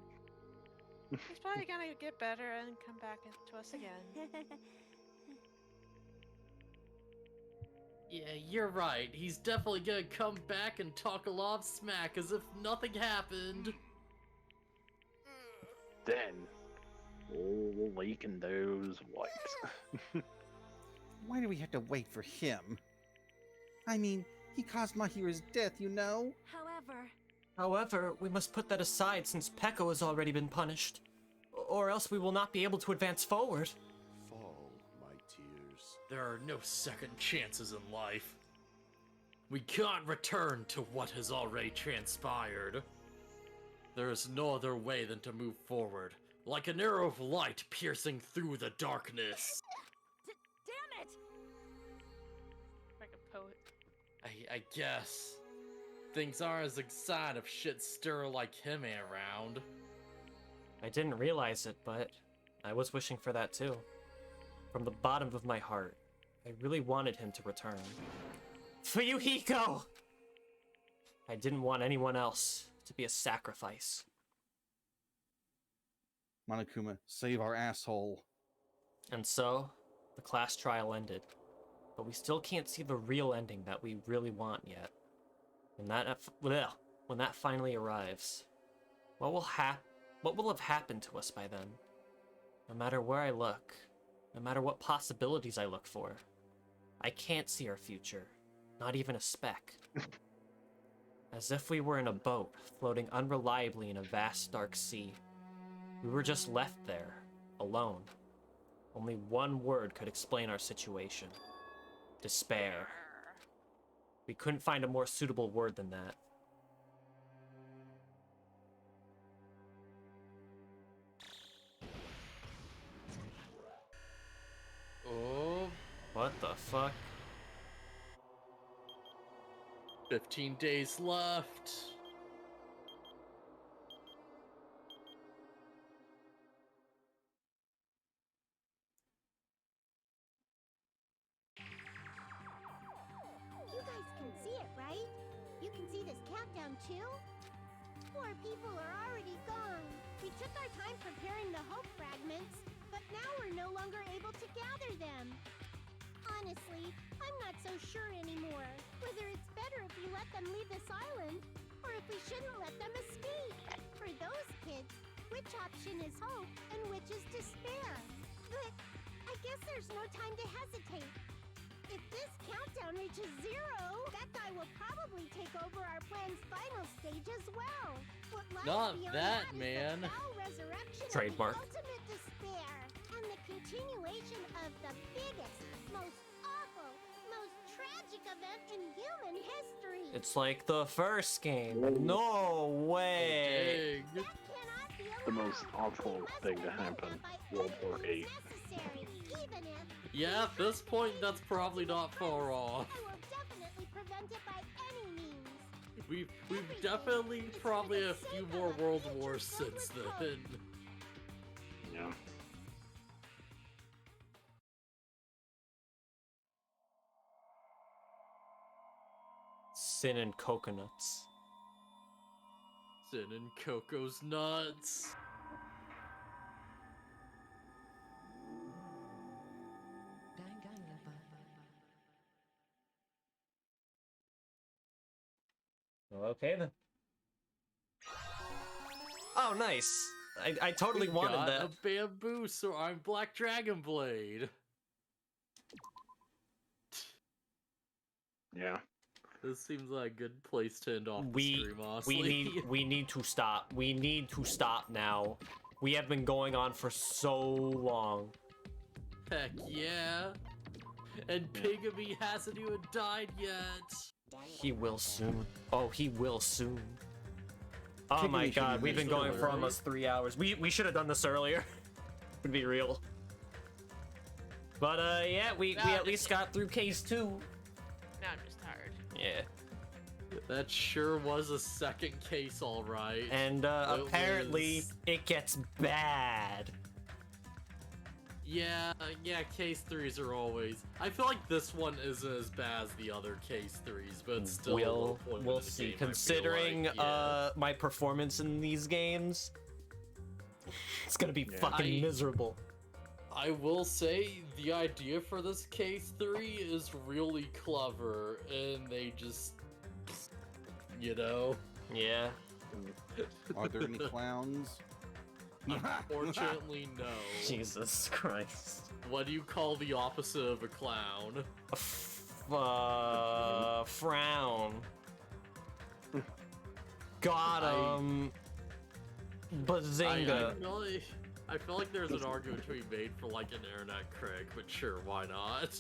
He's probably gonna get better and come back to us again. Yeah, you're right. He's definitely gonna come back and talk a lot of smack as if nothing happened. Then, we'll awaken those whites. Why do we have to wait for him? I mean, he caused Mahiru's death, you know? However, we must put that aside since Peko has already been punished. Or else we will not be able to advance forward. Fall, my tears. There are no second chances in life. We can't return to what has already transpired. There is no other way than to move forward, like an arrow of light piercing through the darkness. Damn it! Like a poet. I guess. Things aren't as exciting if shit stir like him ain't around. I didn't realize it, but I was wishing for that too. From the bottom of my heart, I really wanted him to return. Fuyuhiko! I didn't want anyone else to be a sacrifice. Monokuma, save our asshole. And so, the class trial ended. But we still can't see the real ending that we really want yet. When that finally arrives, what will have happened to us by then? No matter where I look, no matter what possibilities I look for, I can't see our future, not even a speck. As if we were in a boat, floating unreliably in a vast dark sea. We were just left there, alone. Only one word could explain our situation. Despair. We couldn't find a more suitable word than that. Oh, What the fuck? 15 days left. You guys can see it, right? You can see this countdown too? Poor people are already gone. We took our time preparing the hope fragments, but now we're no longer able to gather them. Honestly, I'm not so sure anymore whether it's better if we let them leave this island, or if we shouldn't let them escape. For those kids, which option is hope and which is despair. But I guess there's no time to hesitate. If this countdown reaches 0, that guy will probably take over our plan's final stage as well. What lies Not beyond that, is man. the foul resurrection Trademark. of the ultimate despair, and the continuation of the biggest, most awful, most tragic event in human history. It's like the first game. No way. Dang. The most awful thing to happen. World War VIII. Necessary, even if Yeah, at this point, that's probably not far off. I will definitely prevent it by any means. We've definitely probably a few more world wars since then. Yeah. Sin and coconuts. Sin and Coco's nuts. Okay then. Oh, nice. I totally wanted Got that. a bamboo, so I'm Black Dragon Blade. Yeah. This seems like a good place to end off the stream, honestly. we need to stop. We need to stop now. We have been going on for so long. Heck yeah. And Pigamy hasn't even died yet. He will soon. Oh, he will soon. Oh Pigamy my should god, be we've been nice going for early. almost 3 hours. We should have done this earlier. Would be real. But yeah, we at least got through case 2. Now I'm just tired. Yeah. That sure was a second case, alright. And apparently was- it gets bad. Yeah, case 3s are always... I feel like this one isn't as bad as the other case 3s, but it's still a low point We'll in the see. game, I feel Considering like, yeah. my performance in these games, it's gonna be Yeah. fucking miserable. I will say, the idea for this case 3 is really clever, and they just... You know? Yeah. Are there any clowns? Unfortunately, no. Jesus Christ. What do you call the opposite of a clown? Frown. Got him. Bazinga. I feel like there's an argument to be made for like an internet Craig, but sure, why not?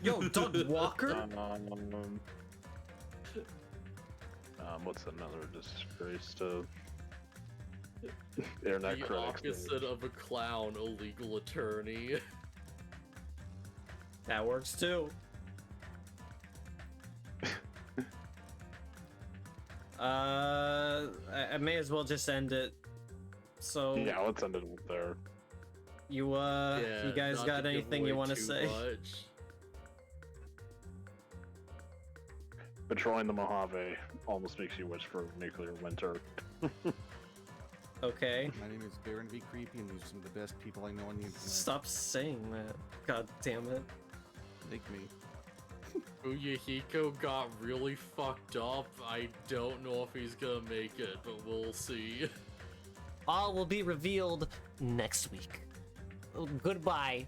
Yo, Doug Walker? What's another disgrace to internet The critics? opposite of a clown, a legal attorney. That works too. I may as well just end it. So Yeah, let's end it there. you Yeah, you guys not got to give anything you away want to too say? much. Patrolling the Mojave almost makes you wish for nuclear winter. Okay. My name is Baron V. Creepy, and these are some of the best people I know on the internet. Stop saying that. God damn it. Make me. Uyahiko got really fucked up. I don't know if he's gonna make it, but we'll see. All will be revealed next week. Goodbye.